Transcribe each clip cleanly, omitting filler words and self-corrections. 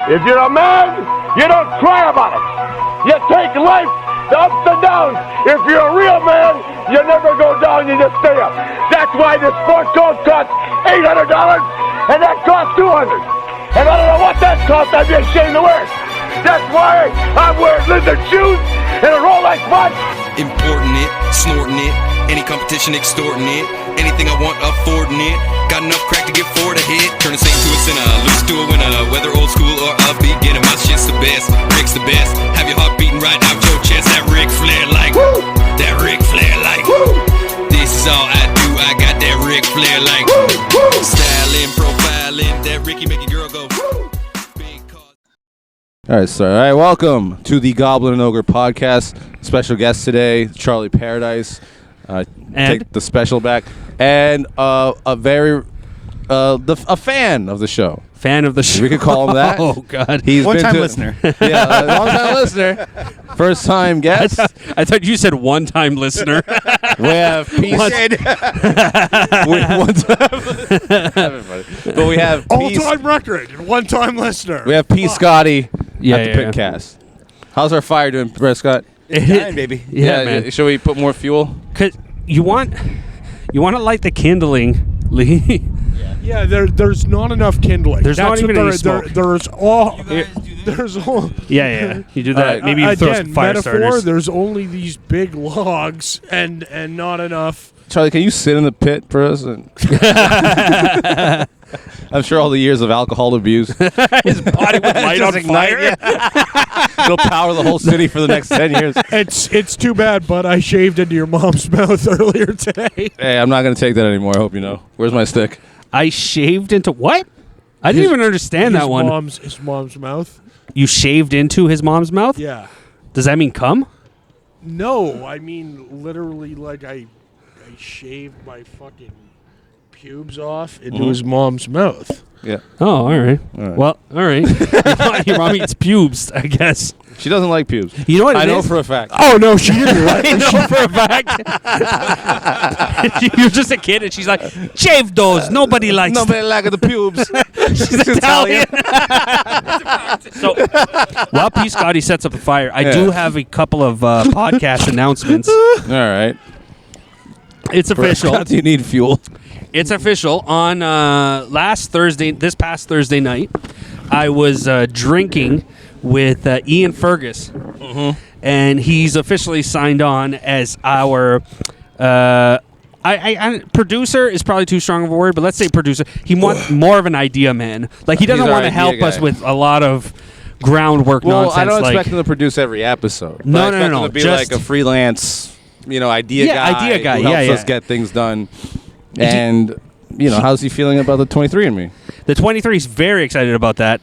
If you're a man, you don't cry about it. You take life, the ups and downs. If you're a real man, you never go down, you just stay up. That's why this sport coat costs $800 and that costs $200. And I don't know what that costs, I'd be ashamed to wear it. That's why I'm wearing lizard shoes and a Rolex watch. Importing it, snorting it, any competition extorting it, anything I want affording it, got enough crack to get four to hit, turn a saint to a sinner, lose to a winner, whether old school or upbeat, getting my shit's the best, Rick's the best, have your heart beating right out your chest, that Ric Flair like, woo! That Ric Flair like, woo! This is all I do, I got that Ric Flair like, woo! Woo! Styling, profiling, that Ricky make a girl go, woo! All right, sir. All right, welcome to the Goblin and Ogre podcast. Special guest today, Charlie Paradise. Take the special back, and a fan of the show. Fan of the show. We could call him that. Oh God, he's one-time listener. Yeah, long-time listener, first-time guest. I thought you said one-time listener. We have Peace. But we have all-time record, one-time listener. We have Peace Scotty at the yeah. Pitcast. How's our fire doing, Prescott? Dying, baby. Yeah, man. Should we put more fuel? Cause you want to light the kindling, Lee. Yeah, there's not enough kindling. There's not even any smoke. There's all. Yeah. You do that. Right. Maybe you throw Again, some fire metaphor, starters. there's only these big logs and not enough. Charlie, can you sit in the pit for us? I'm sure all the years of alcohol abuse. His body would light on fire. It'll power the whole city for the next 10 years. It's too bad, but I shaved into your mom's mouth earlier today. Hey, I'm not going to take that anymore. I hope you know. Where's my stick? I shaved into what? I didn't even understand that one. His mom's mouth. You shaved into his mom's mouth? Yeah. Does that mean cum? No, I mean literally like I shaved my fucking pubes off into his mom's mouth. Yeah. Oh, all right. Well, all right. Your mom eats pubes, I guess. She doesn't like pubes. You know what I it know is? for a fact. Oh, no, she didn't like I know for a fact. You're just a kid, and she's like, shave those. Nobody likes Nobody likes the pubes. She's Italian. So, while P. Scotty sets up a fire, I do have a couple of podcast announcements. All right. It's official. Do you need fuel? It's official. On this past Thursday night, I was drinking with Ian Fergus, and he's officially signed on as our producer is probably too strong of a word, but let's say producer. He wants more of an idea man. Like he doesn't want to help us with a lot of groundwork nonsense. I don't like, expect him to produce every episode. No. I expect him to be just like a freelance, idea guy. Who helps us get things done. And how's he feeling about the 23andMe? The 23 is very excited about that.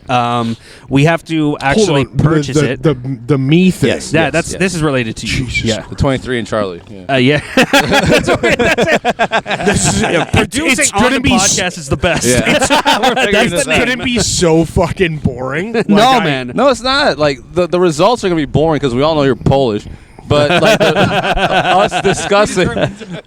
We have to actually purchase it. The me thing. Yes. This is related to you. Jesus. Yeah, the 23 and Charlie. Yeah. Yeah. That's it. Producing It's on gonna the be podcast is the best. Yeah. That's gonna be so fucking boring. Man. No, it's not. Like the results are gonna be boring because we all know you're Polish. But like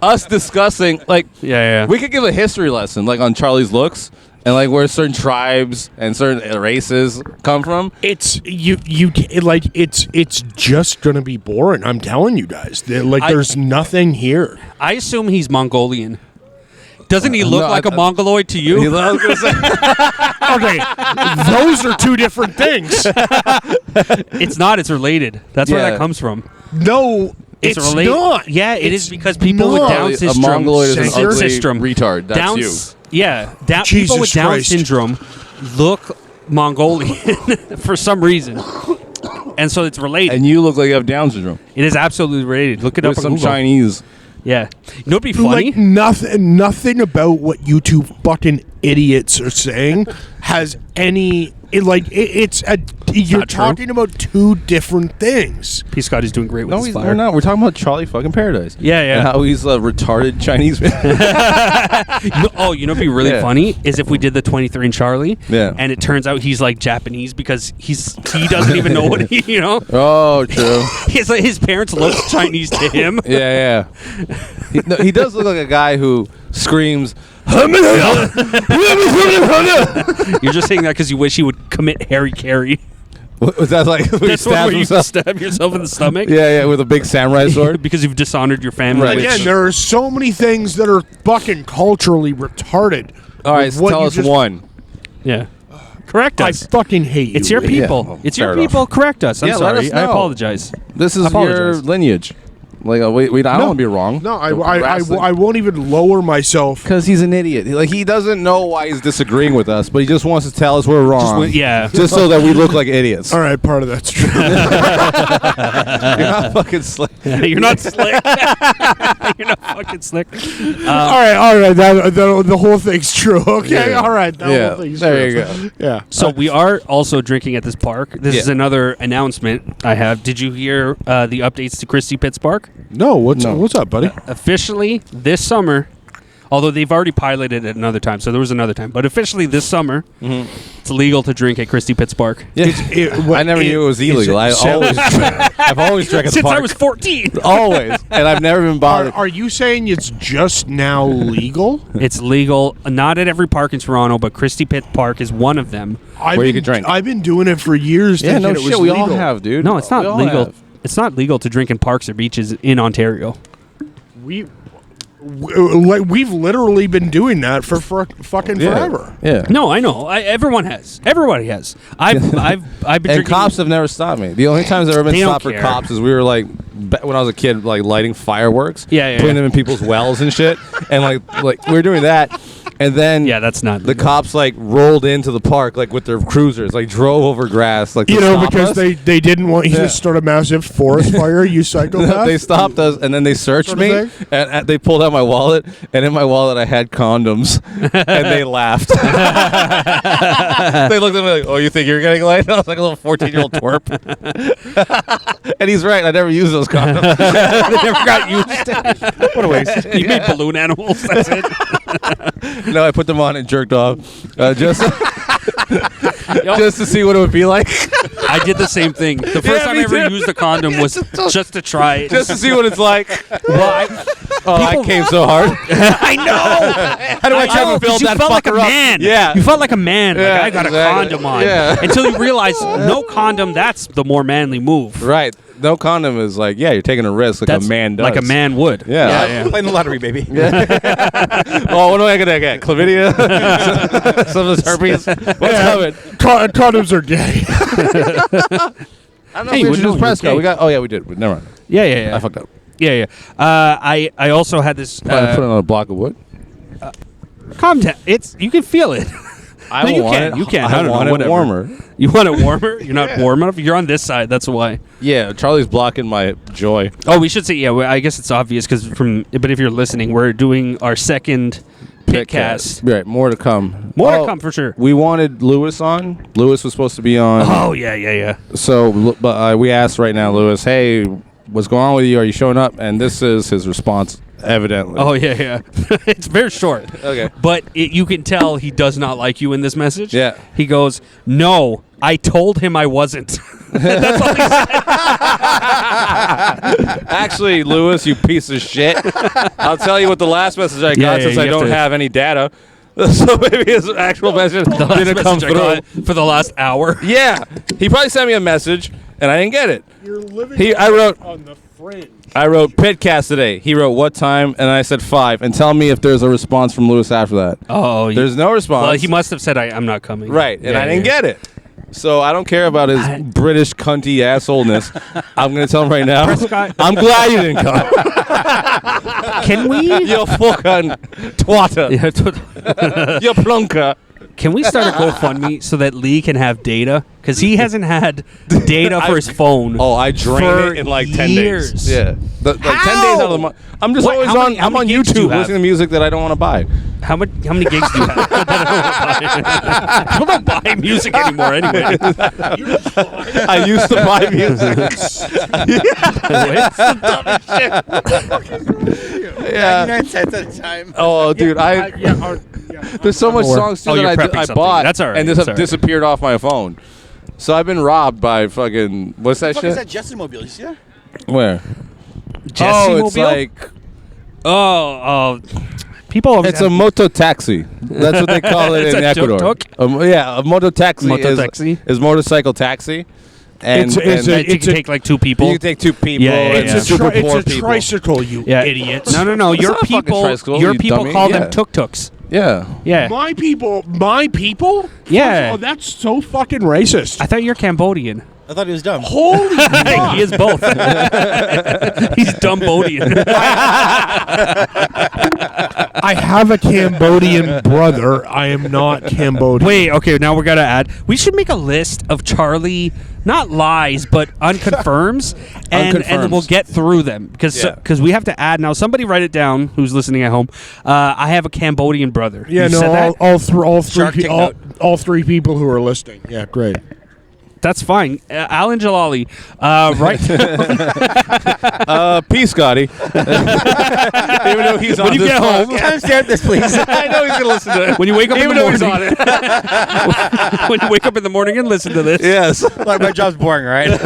us discussing, like we could give a history lesson like on Charlie's looks and like where certain tribes and certain races come from. It's just gonna be boring. I'm telling you guys. There's nothing here. I assume he's Mongolian. Doesn't he look like a Mongoloid to you? Okay, those are two different things. It's not. It's related. That's where that comes from. No, it's not. Yeah, it is because people with Down syndrome. A Mongoloid is an ugly syndrome. retard. That's you. Yeah, people with Down syndrome look Mongolian for some reason, and so it's related. And you look like you have Down syndrome. It is absolutely related. Look it up on some Google. Chinese. Yeah, you know what'd be funny? Like nothing about what you two fucking idiots are saying has any. You're talking about two different things. P. Scotty's doing great with his fire. We're not. We're talking about Charlie fucking Paradise. Yeah. And how he's a retarded Chinese man. You know what'd be really funny is if we did the 23 and Charlie, and it turns out he's like Japanese because he doesn't even know what he. Oh, true. His parents look Chinese to him. Yeah. He does look like a guy who screams, You're just saying that because you wish you would commit Harry Carey. Was that like That's one where you stab yourself in the stomach? Yeah, with a big samurai sword. Because you've dishonored your family. Right. Again, there are so many things that are fucking culturally retarded. All right, so tell us one. Yeah. Correct I us. fucking hate you. It's your people. Yeah, It's fair your enough. people. Correct us. I'm Yeah, let sorry. us I know. apologize. This is your Apologize. lineage. Like I don't want to be wrong. No, I won't even lower myself. Because he's an idiot. Like he does't know why he's disagreeing with us, but he just wants to tell us we're wrong. Just so that we look like idiots. All right, part of that's true. You're not fucking slick. You're not slick. You're not fucking slick. all right. The whole thing's true. Okay, Yeah. all right. The whole thing's there true. you go. Yeah. So we are also drinking at this park. This is Yeah. another announcement I have. Did you hear the updates to Christie Pitts Park? No, what's up, buddy? Officially this summer, although they've already piloted it another time, so there was another time, but officially this summer, it's legal to drink at Christie Pitts Park. Yeah. I never knew it was illegal. I've always drank at the Since park. I was 14. Always. And I've never been bothered. Are you saying it's just now legal? It's legal, not at every park in Toronto, but Christie Pitts Park is one of them. Where you could drink. I've been doing it for years. Yeah, no thinking it shit. was We all legal. have, dude. No, it's We not all legal. have. It's not legal to drink in parks or beaches in Ontario. We've literally been doing that for fucking forever. Yeah. No, I know. Everyone has. Everybody has. I've been And drinking. cops have never stopped me. The only times I've ever been They don't stopped for care. cops is we were like when I was a kid, like lighting fireworks, Yeah, putting them in people's wells and shit, and like we were doing that, and then Yeah, that's not the legal. cops like rolled into the park like with their cruisers, like drove over grass, like to stop Because us. they didn't want you Yeah. to start a massive forest fire. You psychopath. They stopped us and then they searched Sort of me thing? and they pulled out my wallet, and in my wallet I had condoms and they laughed. They looked at me like, "Oh, you think you're getting laid?" I was like a little 14-year-old twerp. And he's right. I never used those condoms. They never got used. What a waste. You made balloon animals. That's it. No, I put them on and jerked off just Yo, just to see what it would be like. I did the same thing. The first Yeah, time me I ever too. used a condom was just to try it. Just to see what it's like. Well, I came so hard. I know. How do I try to build you that felt like a fucker up? man. Yeah. You felt like a man. Yeah, like I got exactly. a condom on. Yeah. Until you realize no condom, that's the more manly move. Right. No condom is like, yeah, you're taking a risk like That's a man does. Like a man would. Yeah. Playing the lottery, baby. Oh, what am I gonna get? Chlamydia? Some of this herpes? What's coming? Condoms are gay. I don't know Hey, if we we know introduced Prescott. you're We got. Oh yeah, we did. Never mind. Yeah. I fucked up. Yeah. I also had this. I put it on a block of wood. Calm down. You can feel it. I No, you want can. it. You can. I I don't know, want it whatever. warmer. You want it warmer? You're not warm enough. You're on this side. That's why. Yeah, Charlie's blocking my joy. Oh, we should say. Yeah, I guess it's obvious because But if you're listening, we're doing our second pitcast. Right, more to come. More to come for sure. We wanted Lewis on. Lewis was supposed to be on. Oh yeah. So, but we asked right now, Lewis, hey, what's going on with you? Are you showing up? And this is his response, evidently. Oh yeah. It's very short. Okay. But you can tell he does not like you in this message. Yeah. He goes, "No, I told him I wasn't." That's all he said. Actually, Lewis, you piece of shit. I'll tell you what the last message I got since you I have don't to- have any data. So maybe his actual message didn't come Message I through. got for the last hour. Yeah. He probably sent me a message and I didn't get it. You're living I wrote on the fringe. Pitcast today. He wrote what time and I said 5. And tell me if there's a response from Lewis after that. Oh, There's no response. Well, he must have said, "I'm not coming." Right, and I didn't get it. So I don't care about his British cunty assholeness. I'm going to tell him right now. Prescott. I'm glad you didn't come. Can we? You fucking twata. You plunker. Can we start a GoFundMe so that Lee can have data? Because he hasn't had data for his phone. Oh, I drain For it in like 10 years. days. Yeah. Like 10 days out of the month. I'm just What- always how on. many- how I'm on many gigs do you YouTube have? listening to music that I don't want to buy. How many gigs do you have? I don't buy music anymore anyway. I used to buy music. Yeah. 99 cents at a time. Oh, dude, there's so much songs too Oh, you're that prepping I something. bought, That's all right. and this That's have all right. disappeared off my phone. So I've been robbed by fucking what's that What the fuck is shit? that Justin Mobile? You see that? Where? Jesse oh, it's Mobile? like Oh, People always It's a moto taxi. That's what they call it It's in a Ecuador. tuk-tuk? Yeah, a moto taxi Mototaxi? is motorcycle taxi. And, It's That you can take like 2 people. you can take 2 people. Yeah, yeah, and yeah. super poor It's a people. tricycle, you Yeah. idiots. No. It's Your not a fucking people. tricycle, Your you people dummy. call Yeah. them tuk-tuks. Yeah. Yeah. My people? Yeah. Oh, that's so fucking racist. I thought you're Cambodian. I thought he was dumb. Holy fuck. He is both. He's Dumbodian. I have a Cambodian brother. I am not Cambodian. Wait, okay, now we're gonna add. We should make a list of Charlie, not lies, but unconfirms, and Unconfirms. we'll get through them because Yeah. we have to add. Now, somebody write it down. Who's listening at home? I have a Cambodian brother. Yeah, You no, said that? all three people who are listening. Yeah, great. That's fine. Alan Jalali, right? Peace, Scotty. Even though he's on When you this get home, Timestamp this, please. I know he's gonna listen to it. when you wake up in Even the though he's morning, on it. when you wake up in the morning and listen to this. Yes. Like, my job's boring, right?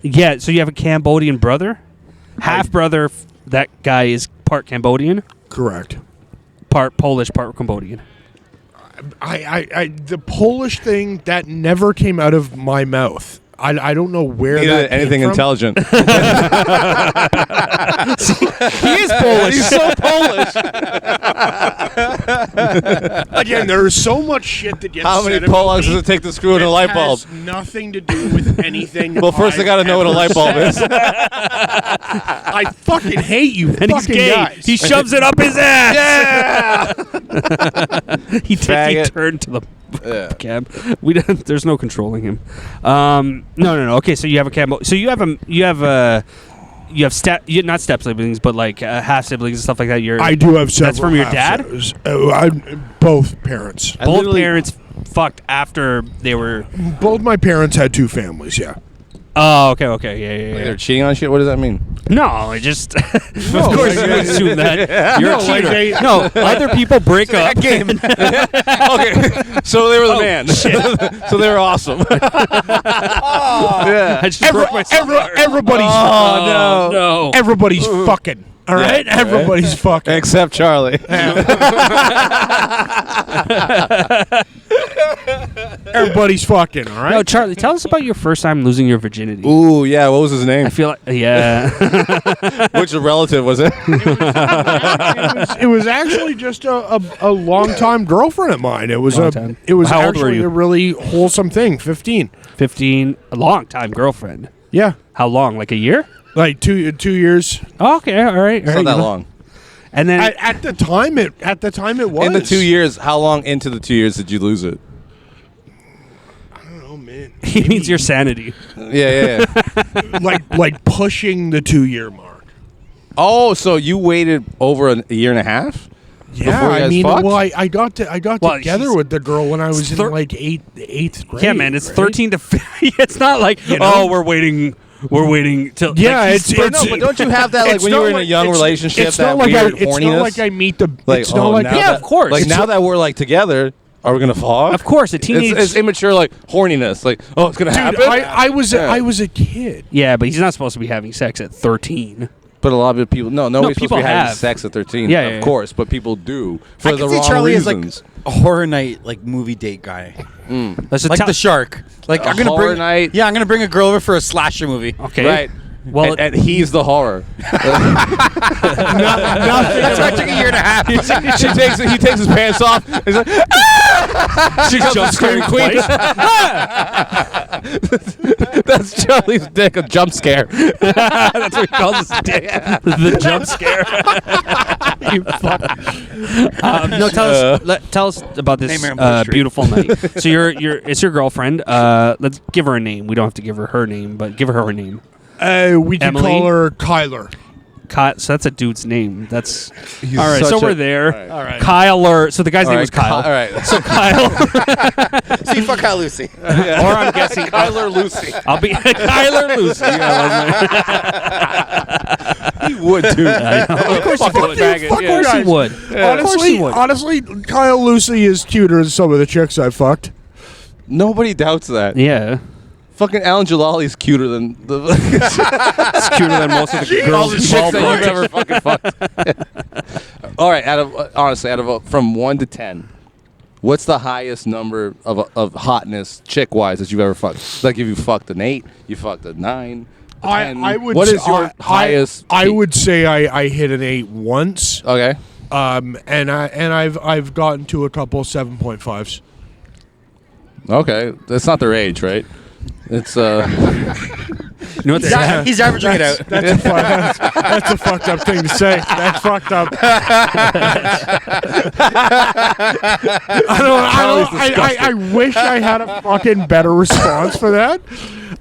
Yeah, so you have a Cambodian brother, half brother. That guy is part Cambodian, Correct. part Polish, part Cambodian. The Polish thing that never came out of my mouth. I don't know where that came anything from. intelligent. He is Polish. He's so Polish. Again, there's so much shit that gets How many said about Polacks me does it take to screw in a that light bulb? has nothing to do with anything. Well, first I got to know what a light bulb is. I fucking hate you, And he's fucking gay. guys. He shoves it up his ass. Yeah. He Faggot. turned to the cab. We don't, there's no controlling him. No. Okay, so you have a cab. So you have not step siblings, but like half siblings and stuff like that. I do have several. That's from your dad? Both parents. Both parents fucked after they were. Both my parents had 2 families. Yeah. Oh, okay, yeah. They're cheating on shit? What does that mean? No, I just. Of course, you would assume that you're No, a like cheater. No, other people break up. Okay, so they were the man. So they were awesome. Yeah. I just broke myself. Everybody's. No. Everybody's fucking. All right. Everybody's fucking. Except Charlie. Everybody's fucking. All right. No, Charlie, tell us about your first time losing your virginity. Ooh, yeah. What was his name? I feel like, yeah. Which relative was it? It was actually just a long time girlfriend of mine. It was Long time. It was How old were actually you? a really wholesome thing. 15. 15, a long time girlfriend. Yeah. How long? Like a year? Like 2 years. Oh, okay, all right. It's not that long. And then At the time it was. In the 2 years, how long into the 2 years did you lose it? Oh man. he means your sanity. Yeah. like pushing the 2-year mark. Oh, so you waited over a year and a half? Yeah, Before you I guys mean, fucked? well, I got Well, together she's- with the girl when I was in thir- like eighth grade. Yeah, man, it's right? 13 to 50. It's not like, You know? we're waiting till. Yeah, like, it's But don't you have that like it's when you not were in a like- young it's- relationship? It's that not like weird it's horniness? not like I meet the. Like, it's not like now Yeah, that- of course. Like It's now a- that we're like together, are we gonna fall? Of course, a teenage. It's immature like horniness. Like, oh, it's gonna dude, happen. I was a kid. Yeah, but he's not supposed to be having sex at 13. But a lot of people, nobody's supposed people to be having have. sex at 13. Yeah, of yeah. course, but people do for I the can see wrong Charlie reasons. is like a horror night, like movie date guy, Let's just like tell- the Shark. Like A I'm gonna horror bring. night? Yeah, I'm gonna bring a girl over for a slasher movie. Okay. Right. Well, and he's the horror. Nothing. That's why it took a year and a half. He takes his pants off. He's like, ah! She comes jump up screaming scaring queen. That's Charlie's dick, a jump scare. That's what he calls his dick. The jump scare. You fuck. No, tell us about this Nightmare on Elm Street. beautiful night. So it's your girlfriend. Let's give her a name. We don't have to give her name, but give her name. We can Emily? call her Kyler. So that's a dude's name. That's all right. such So a- we're there. All right. Kyler. So the guy's name was Kyle. All right. So Kyle, See, fuck out Lucy. or I'm guessing Kyler Lucy. I'll be Kyler Lucy. He would too. Of course you would. you, fuck Of course you you would. Honestly, Kyle Lucy is cuter than some of the chicks I fucked. Nobody doubts that. Yeah. Fucking Alan Jalali's cuter than the. It's cuter than most of the girls in chicks that ballpark. you've ever fucking fucked. All right, honestly, from 1 to 10, what's the highest number of hotness chick wise that you've ever fucked? Like if you fucked an 8, you fucked a 9. I would. What is your highest? I would say I hit an 8 once. Okay. And I've gotten to a couple 7.5s. Okay, that's not their age, right? It's You know what's sad? He's averaging it out. That's a fucked up thing to say. That's fucked up. I wish I had a fucking better response for that.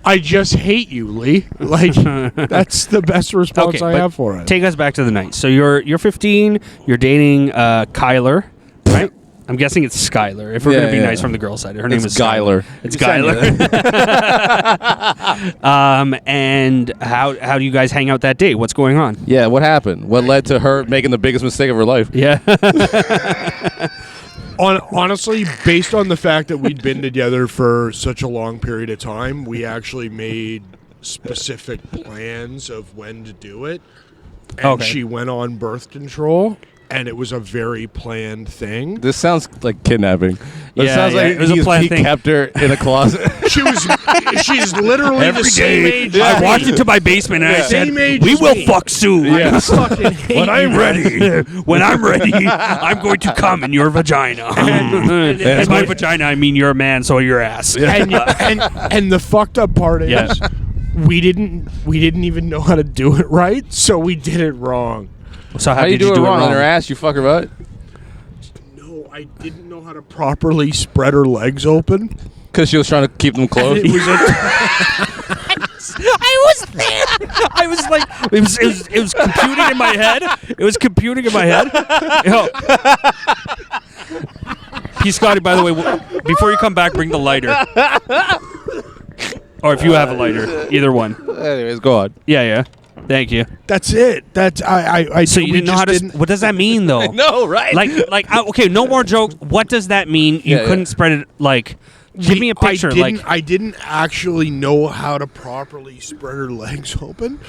I just hate you, Lee. Like that's the best response I but have for it. Take us back to the night. So you're 15. You're dating Kyler, right? I'm guessing it's Skylar. If we're going to be nice from the girl side, her name is Skylar. It's Skylar. And how do you guys hang out that day? What's going on? Yeah, what happened? What led to her making the biggest mistake of her life? Yeah. Honestly, based on the fact that we'd been together for such a long period of time, we actually made specific plans of when to do it. And she went on birth control, and it was a very planned thing. This sounds like kidnapping. It sounds like it was a planned thing. He kept her in a closet. She's literally the same age. I walked into my basement and I said, "We will fuck soon." I fucking hate When I'm ready, I'm going to come in your vagina. And by vagina, I mean your man, so your ass. and the fucked up part is, we didn't even know how to do it right, so we did it wrong. So how do you do it wrong? On her ass, you fuck her butt? No, I didn't know how to properly spread her legs open. Because she was trying to keep them closed? It was I was there. I was like, it was computing in my head. It was computing in my head. P. Scotty, by the way, before you come back, bring the lighter. Or if you have a lighter, either one. Anyways, go on. Yeah. Thank you. That's it. That's I. So you didn't know how to. What does that mean, though? No, right? Okay, no more jokes. What does that mean? You couldn't spread it like. Give me a picture. I didn't actually know how to properly spread her legs open,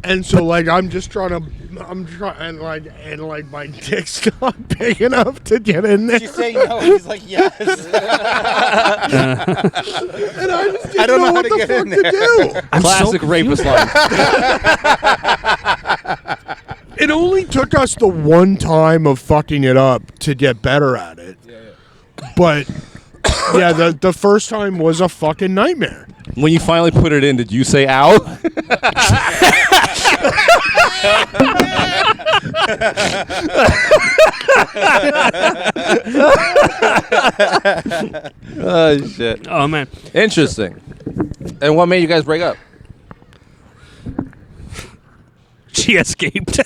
and so I'm trying, and my dick's not big enough to get in there. She's saying no. He's like, yes. And I just didn't know what the fuck to do. Classic rapist line. It only took us the one time of fucking it up to get better at it. But yeah, the first time was a fucking nightmare. When you finally put it in, did you say ow? Oh, shit. Oh, man. Interesting. And what made you guys break up? She escaped.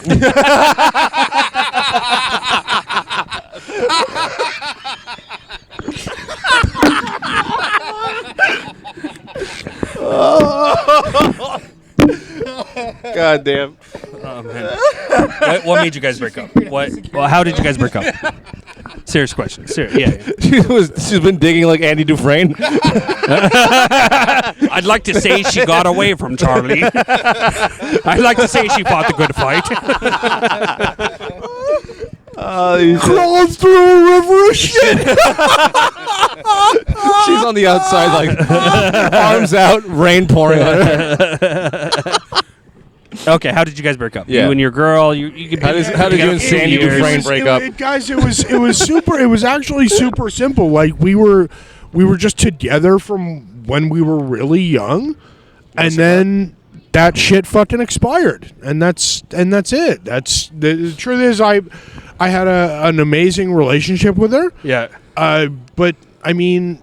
God damn. Oh, man. What made you guys break up? Well, how did you guys break up? Serious question. Yeah. She's been digging like Andy Dufresne. I'd like to say she got away from Charlie. I'd like to say she fought the good fight. Crawling through a river of shit. She's on the outside, like arms out, rain pouring on her. Okay, how did you guys break up? Yeah. You and your girl. You could. How did you and Sandy Dufresne break up? Guys, it was super. It was actually super simple. Like we were just together from when we were really young, and then that shit fucking expired, and that's it. That's the truth is I had an amazing relationship with her. Yeah. But I mean,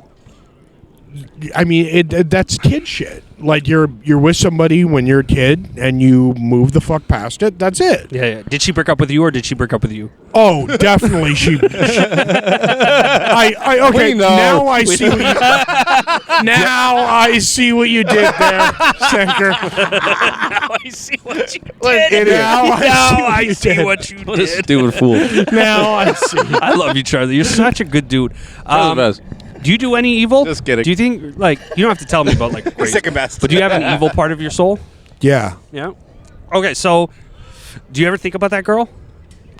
that's kid shit. Like you're with somebody when you're a kid and you move the fuck past it. That's it. Yeah. Did she break up with you or did she break up with you? Oh, definitely she. Okay. Now I see. Now I see what you did there, Shanker. Now I see what you did. Now I see what you What a did. stupid fool. Now I see. I love you, Charlie. You're such a good dude. Charlie's the best. Do you do any evil? Just kidding. Do you think, like, you don't have to tell me about, like, crazy, Second best. but do you have an evil part of your soul? Yeah. Yeah. Okay, so do you ever think about that girl?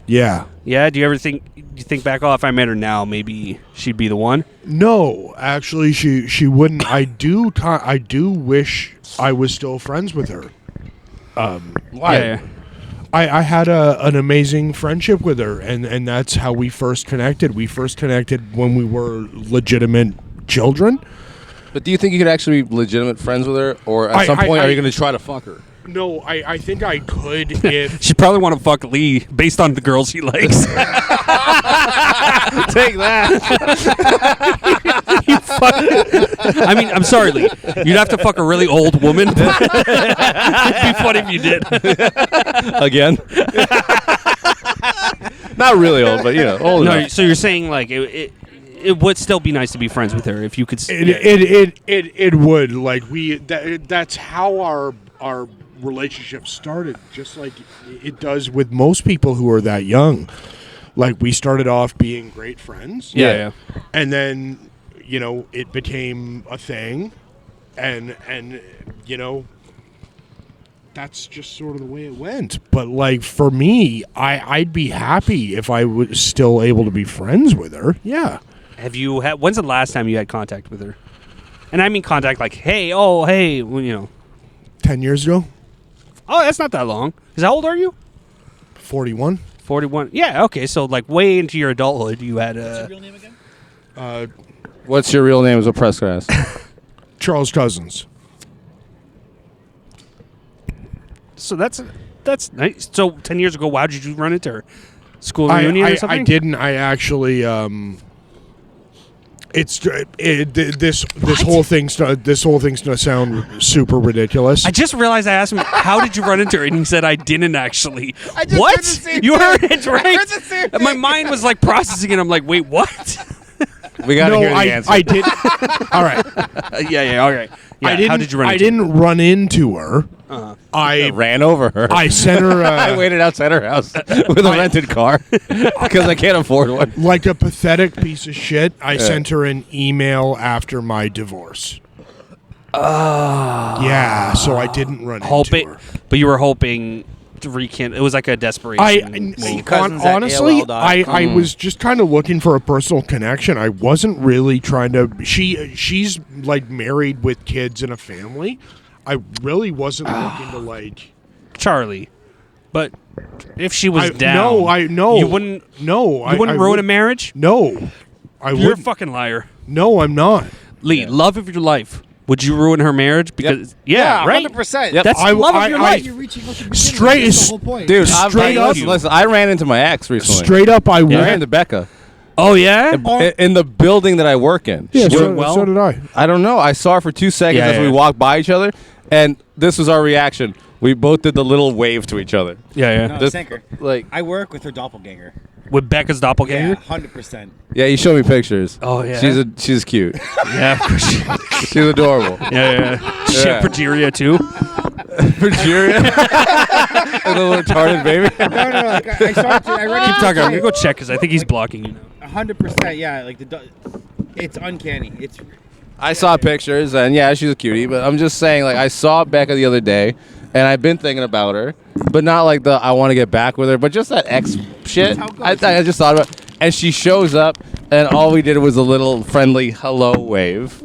Yeah. Yeah. Do you think back? Oh, if I met her now, maybe she'd be the one. No, actually, she wouldn't. I do wish I was still friends with her. Why? Yeah. I had an amazing friendship with her, and that's how we first connected. We first connected when we were legitimate children. But do you think you could actually be legitimate friends with her, or at some point are you going to try to fuck her? No, I think I could if She'd probably want to fuck Lee based on the girls he likes. Take that. I mean, I'm sorry, Lee. You'd have to fuck a really old woman. It'd be funny if you did. Again. Not really old, but old No, enough. so you're saying like it would still be nice to be friends with her if you could. it would that's how our relationship started, just like it does with most people who are that young. Like, we started off being great friends. Yeah. And then, it became a thing. And that's just sort of the way it went. But, like, for me, I'd be happy if I was still able to be friends with her. Yeah. Have you had? When's the last time you had contact with her? And I mean contact like, hey, 10 years ago? Oh, that's not that long. Because how old are you? 41. 41. Yeah, okay. So, like, way into your adulthood, you had What's your real name again? What's your real name as a press class? Charles Cousins. So that's nice. So 10 years ago, how did you run into her? School reunion or something? I didn't. I actually. This whole thing's gonna sound super ridiculous. I just realized I asked him, how did you run into her? And he said, I didn't actually. I just What? heard the same You thing. heard it, right? I heard the same And my thing. mind was like processing it. I'm like, wait, what? We got to no, hear the answer. I did. All right. yeah, all right. Yeah, how did you run I into her? didn't run into her. I ran over her. I sent her I waited outside her house with a rented car because I can't afford one. like a pathetic piece of shit. I sent her an email after my divorce. Yeah, so I didn't run into her. But you were hoping to rekindle. It was like a desperation. Honestly, AOL.com. I was just kind of looking for a personal connection. I wasn't really trying to. She's like married with kids and a family. I really wasn't looking to like Charlie. But if she was down, no, you wouldn't. No, You wouldn't ruin a marriage. No, I You're a wouldn't. fucking liar, No, I'm not. Lee. Love of your life. Would you ruin her marriage? Because right. 100%. Yep. That's love of your life. You're reaching out to begin Straight- with. That's the whole point. Dude, Straight up- listen, I ran into my ex recently. Straight up, I I would. ran into Becca Oh yeah. in the building that I work in. Yeah, She so, went so did I. I don't know. I saw her for 2 seconds Yeah, as we yeah. walked by each other, and this was our reaction. We both did the little wave to each other. Yeah. No, This- Sinker. Like, I work with her doppelganger. With Becca's doppelganger. Yeah, 100%. yeah, you showed me pictures. Oh, yeah? she's cute. Yeah, of course. She's adorable. Yeah. She had progeria too. Progeria, a little retarded baby. No, like, I saw it. I read Keep it talking. I'm today. gonna go check because I think he's blocking you now. 100%. Yeah, like it's uncanny. It's I saw pictures, and yeah, she's a cutie. But I'm just saying, like, I saw Becca the other day, and I've been thinking about her, but not like the I want to get back with her, but just that ex shit. That's how it goes. I just thought about, and she shows up, and all we did was a little friendly hello wave,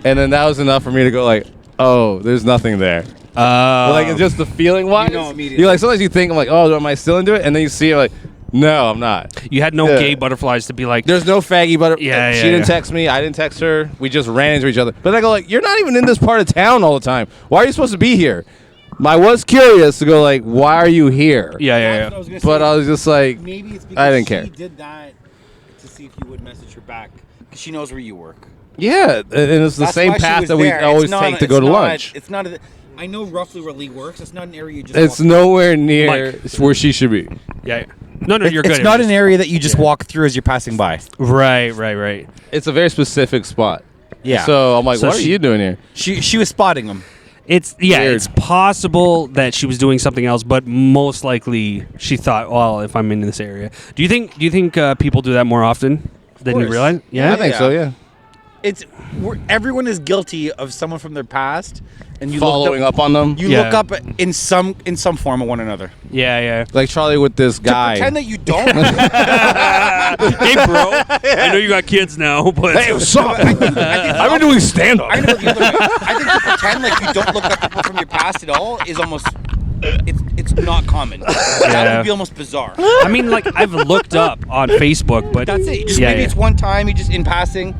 and then that was enough for me to go like, oh, there's nothing there. Like, it's just the feeling wise. You know immediately. You like sometimes you think I'm like, oh, am I still into it? And then you see it like, no, I'm not. You had no Yeah. gay butterflies to be like. There's no faggy butter. Yeah, she yeah, didn't yeah. text me. I didn't text her. We just ran into each other. But I go like, you're not even in this part of town all the time. Why are you supposed to be here? I was curious to go like, why are you here? Yeah. I was gonna But say, I was just like, maybe it's because I didn't care. she did that to see if you would message her back because she knows where you work. yeah, and it's the That's same why she path was that we there. always It's not take a- to go it's to not a- lunch. It's not. I know roughly where Lee works. It's not an area you just. It's walk nowhere near Mike. where she should be. Yeah. No, you're good. It's not an area that you just walk through as you're passing by. Right. It's a very specific spot. Yeah. So I'm like, So what are she- you doing here? She was spotting them. It's Weird. It's possible that she was doing something else, but most likely she thought, well, if I'm in this area, do you think people do that more often than you course. realize? Yeah. I think so. Yeah. everyone is guilty of someone from their past, and you Following up on them. You look up in some form of one another. Yeah. Like Charlie with this guy. Pretend that you don't. Hey, bro. I know you got kids now, but Hey, what's up? I've been doing stand-up. I think to pretend like you don't look up people from your past at all is almost. It's not common. That would be almost bizarre. I mean, like I've looked up on Facebook, but That's it. Just maybe it's one time, you just in passing.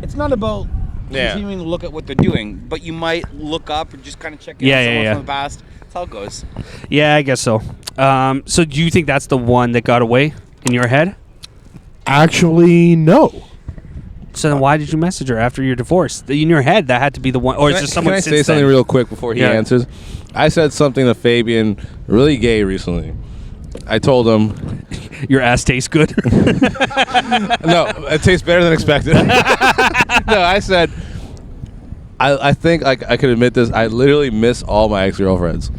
It's not about continuing to look at what they're doing, but you might look up or just kind of check in on someone from the past. That's how it goes. Yeah, I guess so. So do you think that's the one that got away in your head? Actually, no. So then why did you message her after your divorce? In your head, that had to be the one, or is just someone Can I since say something then? real quick before he answers? I said something to Fabian really gay recently. I told him, your ass tastes good. no, it tastes better than expected. No, I said, I think I could admit this. I literally miss all my ex-girlfriends.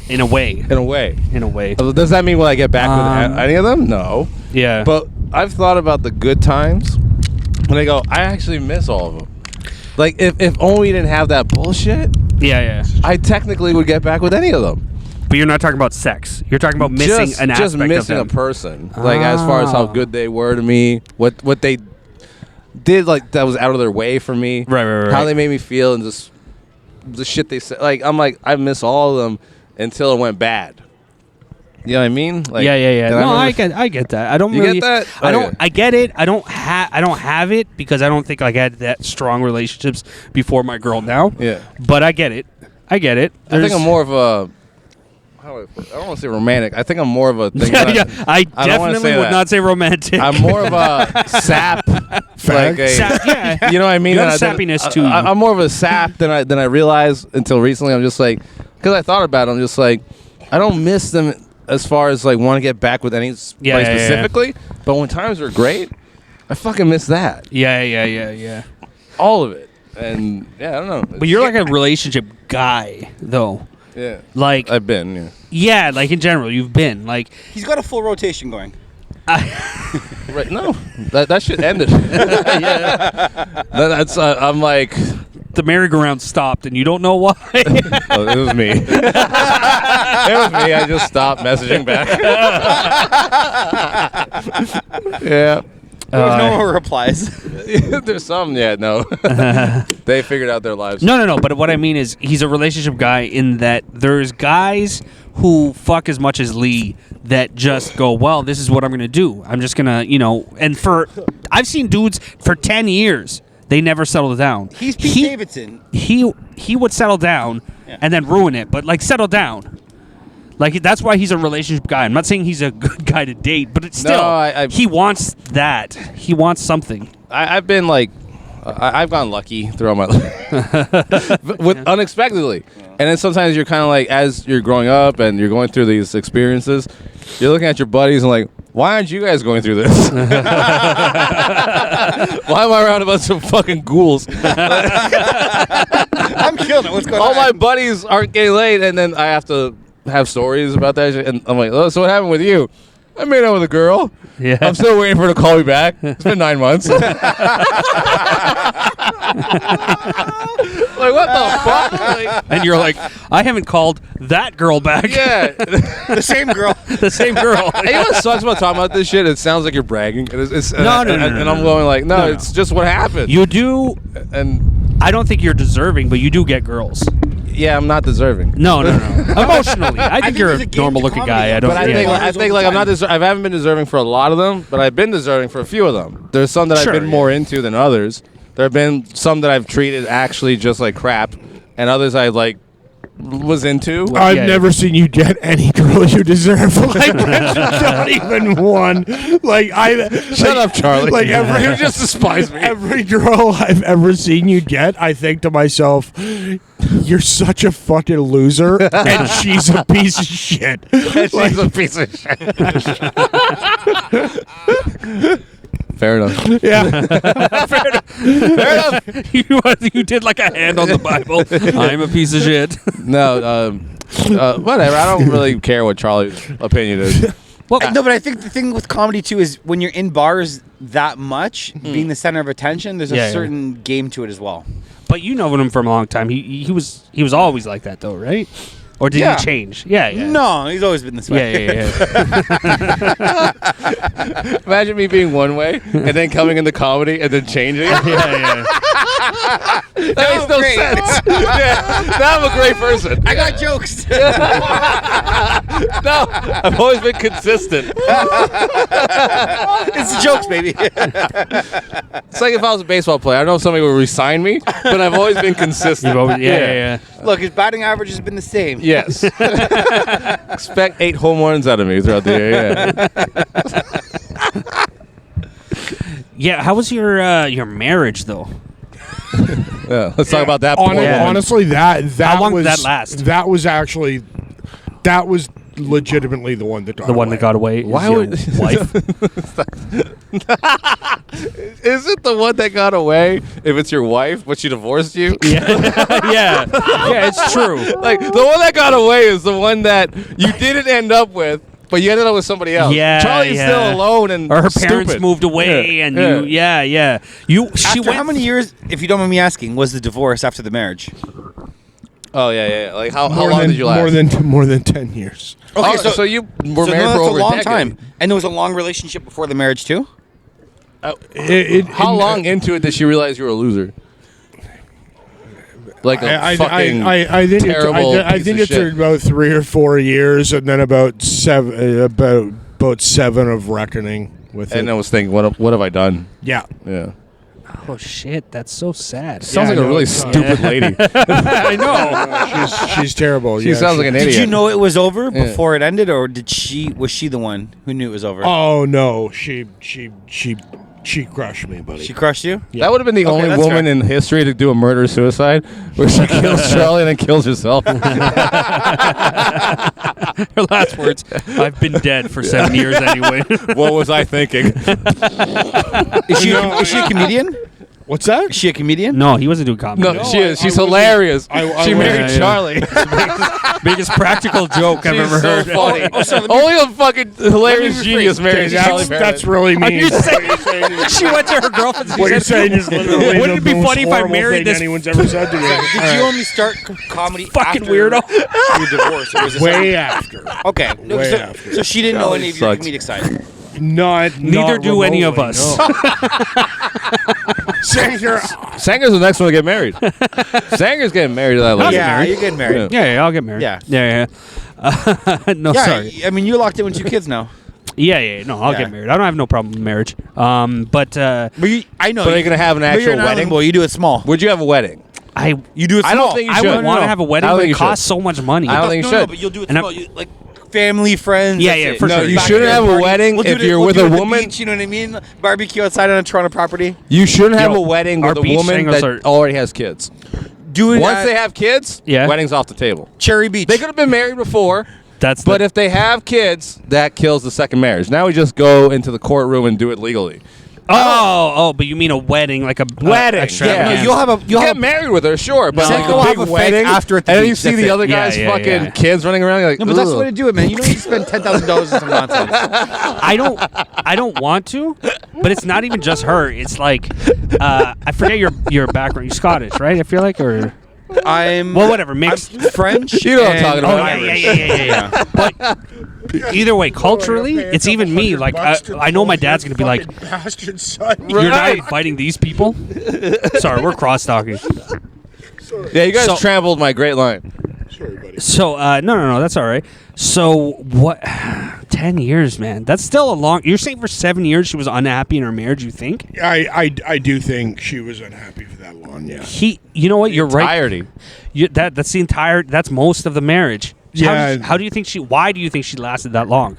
In a way. In a way. Does that mean will I get back with any of them? No. Yeah. But I've thought about the good times, and I go, I actually miss all of them. Like, if only we didn't have that bullshit, I technically would get back with any of them. But you're not talking about sex. You're talking about missing an aspect just missing of them. a person. Like, as far as how good they were to me, what they did, like, that was out of their way for me. Right. How they made me feel, and just the shit they said. Like, I'm like, I miss all of them until it went bad. You know what I mean? Like, Yeah. No, I get that. I don't You really. get that? I don't. Okay. I get it. I don't have it because I don't think I had that strong relationships before my girl now. Yeah. But I get it. I think I'm more of a. I don't want to say romantic. I think I'm more of a thing. I definitely would not say romantic. I'm more of a sap. Like a, you know what I mean? You have sappiness too. I'm more of a sap than I realized until recently. I'm just like, because I thought about it, I'm just like, I don't miss them as far as like want to get back with any specifically. But when times were great, I fucking miss that. Yeah. All of it. And I don't know. But you're like a relationship guy, though. Yeah. Like I've been. Yeah, like in general, you've been like. He's got a full rotation going. Right? No, that shit ended. That's I'm like. The merry-go-round stopped, and you don't know why. Oh, it was me. It was me. I just stopped messaging back. Yeah. There's no more replies. There's some, no. They figured out their lives. No. But what I mean is, he's a relationship guy in that there's guys who fuck as much as Lee that just go, well, this is what I'm going to do. I'm just going to, and I've seen dudes for 10 years. They never settled down. He's Pete Davidson. He would settle down and then ruin it, but like settle down. Like that's why he's a relationship guy. I'm not saying he's a good guy to date, but it's still he wants that. He wants something. I've been like, I've gotten lucky throughout my life, unexpectedly. And then sometimes you're kind of like, as you're growing up and you're going through these experiences, you're looking at your buddies and like, why aren't you guys going through this? Why am I around a bunch of fucking ghouls? I'm killing it. What's going on? All my buddies aren't getting laid, and then I have to have stories about that shit. And I'm like, oh, so what happened with you? I made out with a girl. Yeah. I'm still waiting for her to call me back. It's been 9 months. Like, what the fuck? Like, And you're like, I haven't called that girl back. yeah. The same girl. The same girl. And you know what sucks about talking about this shit? It sounds like you're bragging. It's, No. And I'm going like, no, it's just what happened. You do. And I don't think you're deserving, but you do get girls. yeah, I'm not deserving. No. Emotionally, I think you're there's a a game to normal-looking comedy, guy. I don't. But I think like I'm not. I haven't been deserving for a lot of them, but I've been deserving for a few of them. There's some that Sure, I've been more into than others. There have been some that I've treated actually just like crap, and others I like was into. I've yeah, never seen you get any girl you deserve. Like, not even one. Like, Shut up, Charlie. Like, You just despise me. every girl I've ever seen you get, I think to myself, you're such a fucking loser, and she's a piece of shit. She's a piece of shit. Fair enough. Yeah. Fair enough. You did like a hand on the Bible. I'm a piece of shit. No, whatever. I don't really care what Charlie's opinion is. No, but I think the thing with comedy too is when you're in bars that much, being the center of attention, there's a certain game to it as well. But you know him for a long time. He was always like that though, right? Or did he change? Yeah. No, he's always been this way. Yeah. Imagine me being one way and then coming into comedy and then changing. Yeah. That makes no sense. Now I'm a great person. I got jokes. No, I've always been consistent. It's the jokes, baby. It's like if I was a baseball player. I don't know if somebody would resign me, but I've always been consistent. Yeah. Look, his batting average has been the same. Yes. Expect 8 home runs out of me throughout the year. Yeah. How was your marriage though? Yeah, let's talk about that. Honestly, that How long was did that last? That was legitimately the one that got The one away. that got away. Why is your would- wife? Is it the one that got away? If it's your wife, but she divorced you? Yeah. It's true. Like the one that got away is the one that you didn't end up with, but you ended up with somebody else. Yeah, Charlie's still alone and or her parents stupid. moved away, and she After went. how many years, if you don't mind me asking, was the divorce after the marriage? Oh yeah. Like how long did you last? More than 10 years. Okay, so you were so married that's for over a long decade. time, and there was a long relationship before the marriage too. How long into it did she realize you were a loser? Like a fucking I think terrible I think piece it of took shit. about 3 or 4 years, and then about 7 of reckoning with And it. I was thinking, what have I done? Yeah. Yeah. Oh shit, that's so sad. Sounds like a no, really it's stupid lady. I know. She's terrible. She sounds like an idiot. Did you know it was over before it ended, or was she the one who knew it was over? Oh no, she crushed me, buddy. She crushed you? That would have been the only that's woman fair. in history to do a murder-suicide, where she kills Charlie and then kills herself. Her last words: "I've been dead for 7 years anyway." What was I thinking? Is she a comedian? What's that? Is she a comedian? No, he wasn't doing comedy. No, she is. She's I wasn't- hilarious. I She married yeah. Charlie. Biggest practical joke I've ever heard. Funny. so Only a fucking hilarious rephrase. genius married Charlie. That's really mean. you saying- She went to her girlfriend. And What she you're said, saying is literally Wouldn't it be the most funny if I horrible married thing this anyone's ever said to me. Did you only start comedy fucking after weirdo? your divorce? Or was it Way after. Okay. No, Way so, after. so she didn't know any of your sucks. comedic side. Neither do any of us. Sanger, Sanger's the next one to get married. Sanger's getting married to that lady. Yeah, you're getting married. Yeah, I'll get married. Yeah. No, Yeah, sorry. I mean, you're locked in with 2 kids now. Yeah. No, I'll Yeah. get married. I don't have no problem with marriage. But I know. But are you going to have an But you're actual an island wedding? boy. You do it small. Would you have a wedding? You do it small. I don't think you I should. would want to have a wedding, I don't but think it you costs should. so much money. I don't think you should. but you'll do it And small. Like family, friends. Yeah, that's yeah, it. for No, sure. you Backyard shouldn't have a party. wedding We'll do if it- you're we'll with do a it at the woman. beach, you know what I mean? Barbecue outside on a Toronto property. You shouldn't have Yo, a wedding our with a beach woman singles that are- already has kids. Do it Once at they have kids, Yeah. wedding's off the table. Cherry Beach. They could have been married before, That's but if they have kids, that kills the second marriage. Now we just go into the courtroom and do it legally. but you mean a wedding, like a Wedding, extravaganza. yeah. You'll have a You get married with her, sure, but No. like We'll a have big a wedding fake after at the and then you beach, see that's the it. other Yeah, guys' yeah, fucking yeah. kids running around. You're like, No, but that's the ugh. way to do it, man. You don't need to spend $10,000 on some nonsense. I don't want to, but it's not even just her. It's like I forget your background. You're Scottish, right? I feel like, or I'm whatever, mixed. I'm French. You know what I'm and- talking about. Oh yeah. But either way, culturally, it's even me. Like I know my dad's gonna be like, bastard son. "You're not Right. inviting these people." Sorry, we're cross talking. Yeah, you guys So- trampled my great line. Sorry, buddy. So no, that's all right. So what? 10 years, man. That's still a long. You're saying for 7 years she was unhappy in her marriage. You think? I do think she was unhappy for that long. Yeah. You know what? You're right. Entirety. That's the entire. That's most of the marriage. So Yeah. How do you think she? Why do you think she lasted that long?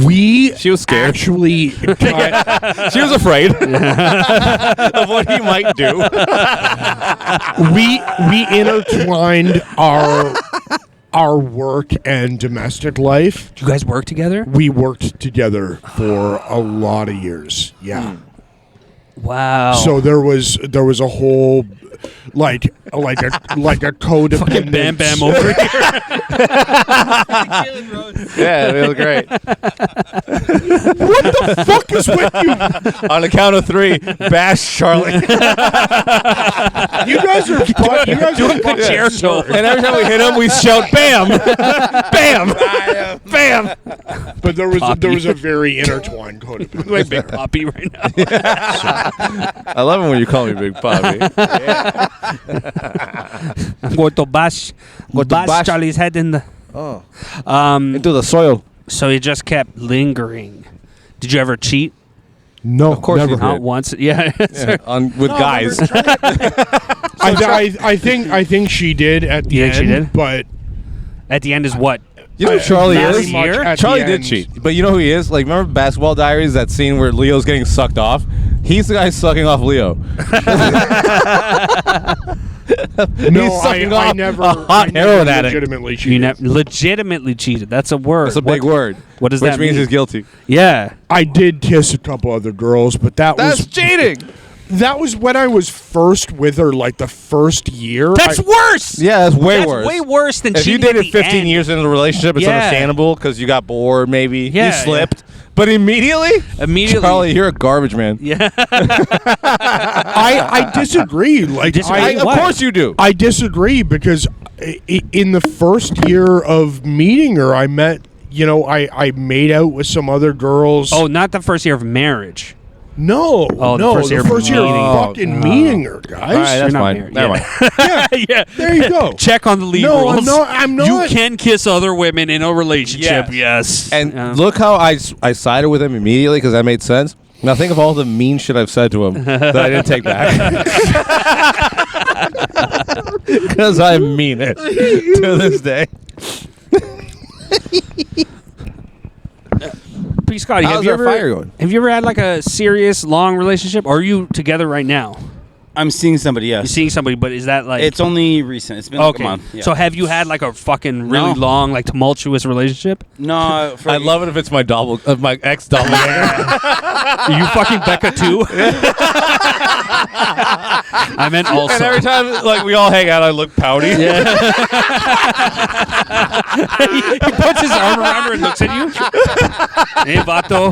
She was scared. Actually, She was afraid of what he might do. we intertwined our work and domestic life. Do you guys work together? We worked together for a lot of years. Yeah. Wow. So there was a whole like a codependent. Fucking Bam Bam over here. Yeah, they look great. What the fuck is with you? On the count of 3, bash Charlie. You guys are doing the chair show. And every time we hit him, we shout, "Bam, bam, bam." But there was a very intertwined codependent. Like Big Poppy right now. I love it when you call me Big Poppy. I'm going to bash Charlie's head in the. Into the soil. So he just kept lingering. Did you ever cheat? No, Of course never. you did. Not once. Yeah. With guys. I think she did at the You end. think she did? But At the end is what? You know who Charlie Last is? year? at Charlie the did end. cheat. But you know who he is? Like, remember Basketball Diaries, that scene where Leo's getting sucked off? He's the guy sucking off Leo. No, He's sucking I off never. a hot I never heroin addict. legitimately You cheated. legitimately cheated. That's a word. That's a big word. What does which that means mean? he's guilty. Yeah. I did kiss a couple other girls, but That's cheating. that was when I was first with her, like the first year. That's worse. Yeah, that's way That's worse. way worse than If you cheating at dated the 15 end. years into the relationship, it's Yeah. understandable because you got bored, maybe. Yeah, you slipped. But immediately? Immediately. Charlie, you're a garbage man. Yeah. I disagree. Like Disagree? Of Why? course you do. I disagree because in the first year of meeting her, I met. I made out with some other girls. Oh, not the first year of marriage. No, Oh, the no, first year of of meeting. fucking meeting her, guys. All right, that's not fine. married. Never Yeah. mind. Yeah, there you go. Check on the lead No, rules. I'm not. You can kiss other women in a relationship. Yes. And look how I sided with him immediately because that made sense. Now think of all the mean shit I've said to him that I didn't take back. Because I mean it to this day. P. Scotty, How's our fire going? have you ever had like a serious long relationship? Or are you together right now? I'm seeing somebody. Yes. You're seeing somebody, but is that like It's only recent. It's been like okay? a month. Yeah. So have you had like a fucking really No. long, like tumultuous relationship? no, for I love it if it's my my ex doppelganger. Are you fucking Becca too? I meant also. And every time like we all hang out, I look pouty. Yeah. He puts his arm around her and looks at you. Hey, vato.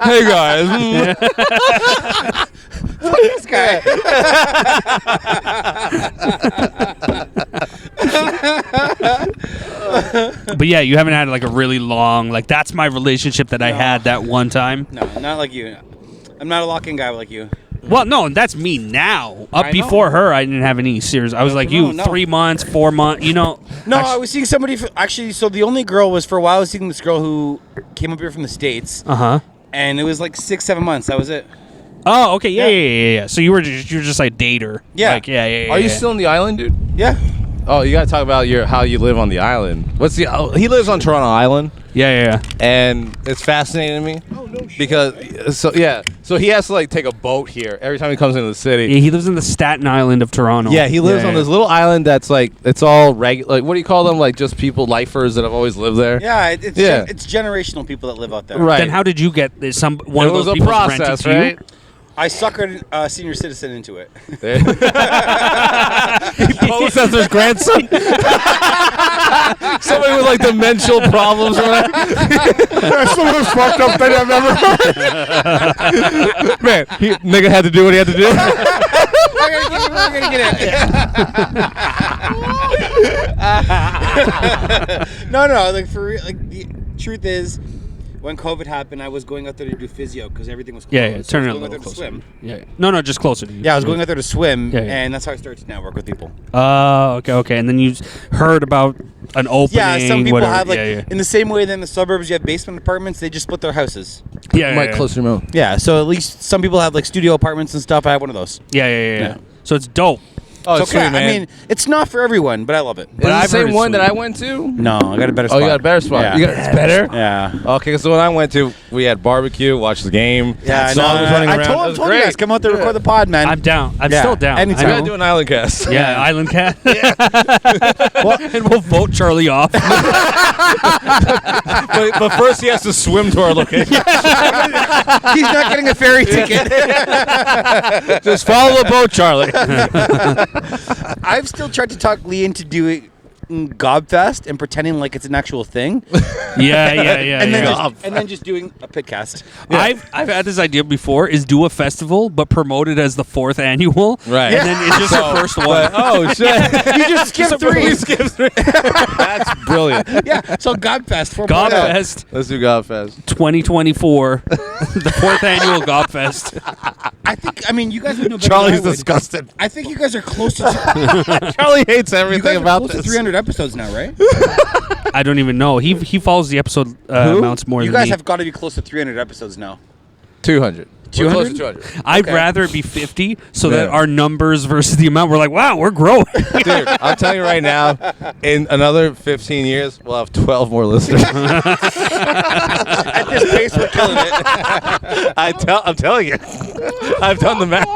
Hey guys. this guy. But yeah, you haven't had like a really long, like that's my relationship that I had that one time. No, not like you. I'm not a lock-in guy like you. Well, no, that's me now. Up I know. before her, I didn't have any serious. I was like you, No. 3 months, 4 months. You know. No, I was seeing somebody. Actually, so the only girl was for a while. I was seeing this girl who came up here from the States, Uh huh. and it was like 6-7 months. That was it. Oh, okay, yeah. So you were just like dater. Yeah. Like, yeah. Are you still in the island, dude? Yeah. Oh, you gotta talk about how you live on the island. He lives on Toronto Island, Yeah. and it's fascinating to me. Oh no shit. Because so he has to like take a boat here every time he comes into the city. Yeah, he lives in the Staten Island of Toronto. Yeah, he lives on this little island that's like it's all regular. Like what do you call them? Like just people, lifers that have always lived there. Yeah. Yeah. It's generational people that live out there. Right. Then how did you get this? One It of was those a people rented process, to you? right? I suckered a senior citizen into it. He posed as his grandson. Somebody with like dementia problems, right? That's the most fucked up thing I've ever heard. Man, nigga had to do what he had to do. We're gonna get it. No. Like for real. Like the truth is, when COVID happened, I was going out there to do physio because everything was closed. Yeah. So I Turn was it a going out little there to closer. swim. Yeah. No, just closer to you. Yeah, I was going out there to swim, Yeah. and that's how I started to network with people. Oh, okay. And then you heard about an opening. Yeah, some people whatever. have like Yeah. in the same way that in the suburbs you have basement apartments. They just split their houses. Yeah. Might close your mouth. Yeah, so at least some people have like studio apartments and stuff. I have one of those. Yeah. So it's dope. Oh, It's okay. sweet, man. I mean, it's not for everyone, but I love it. But I've the heard same it's one that sweet. I went to? No, I got a better spot. Oh, you got a better spot. Yeah. It's better? Yeah. Okay, so when I went to, we had barbecue, watched the game. Yeah, I Saul was running around. I It told was you great. guys, come out there, record the pod, man. I'm down. I'm Yeah. still down. Anytime. We I gotta know. do an island cast. Yeah, Island Cat. And we'll vote Charlie off. but first he has to swim to our location. He's not getting a ferry ticket. Just follow the boat, Charlie. I've still tried to talk Lee into doing Gobfest and pretending like it's an actual thing. Yeah. And then just doing a pitcast. I've had this idea before: is do a festival but promote it as the 4th annual, Right. And then it's just the first one. Oh, shit. You just skip three. That's brilliant. Yeah, so Gobfest. Gobfest Let's do Godfest. 2024, the 4th annual Gobfest. I mean, you guys would know better Charlie's than I would. disgusted. I think you guys are close to. Charlie hates You everything guys are about close to this. 300 episodes now, right? I don't even know. He follows the episode amounts more You than guys me. have got to be close to 300 episodes now. 200. 200? We're close to 200. I'd rather it be 50 so that Yeah. our numbers versus the amount, we're like, wow, we're growing. Dude, I'm telling you right now, in another 15 years, we'll have 12 more listeners. At this pace, we're killing it. I'm telling you. I've done the math.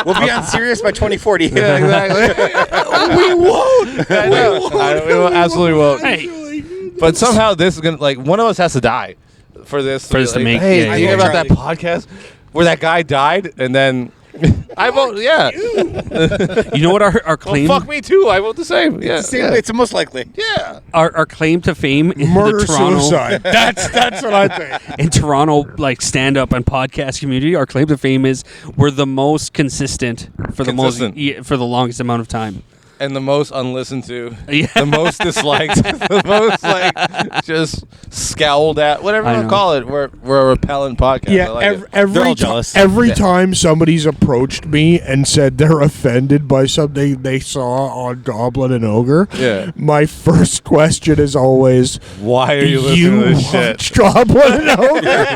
We'll be on Sirius by 2040. Yeah, exactly. We won't. I know. We absolutely won't. Hey, But somehow this is going to, like, one of us has to die for this. For this to like, make- Hey, yeah, do you yeah. hear about that podcast where that guy died and then I vote, yeah. you know what our Well, claim fuck me too. I vote the same. Yeah. It's the most likely. Yeah. our claim to fame in Murder the Toronto suicide. That's what I think. in Toronto like stand up and podcast community. Our claim to fame is we're the most consistent for the for the longest amount of time. And the most unlistened to, Yeah. the most disliked, the most like just scowled at, whatever I you want know. to call it. We're a repellent podcast. I Yeah, like it. They're all jealous. every time somebody's approached me and said they're offended by something they saw on Goblin and Ogre, Yeah. my first question is always, Why are you listening to this shit? watched Goblin and Ogre?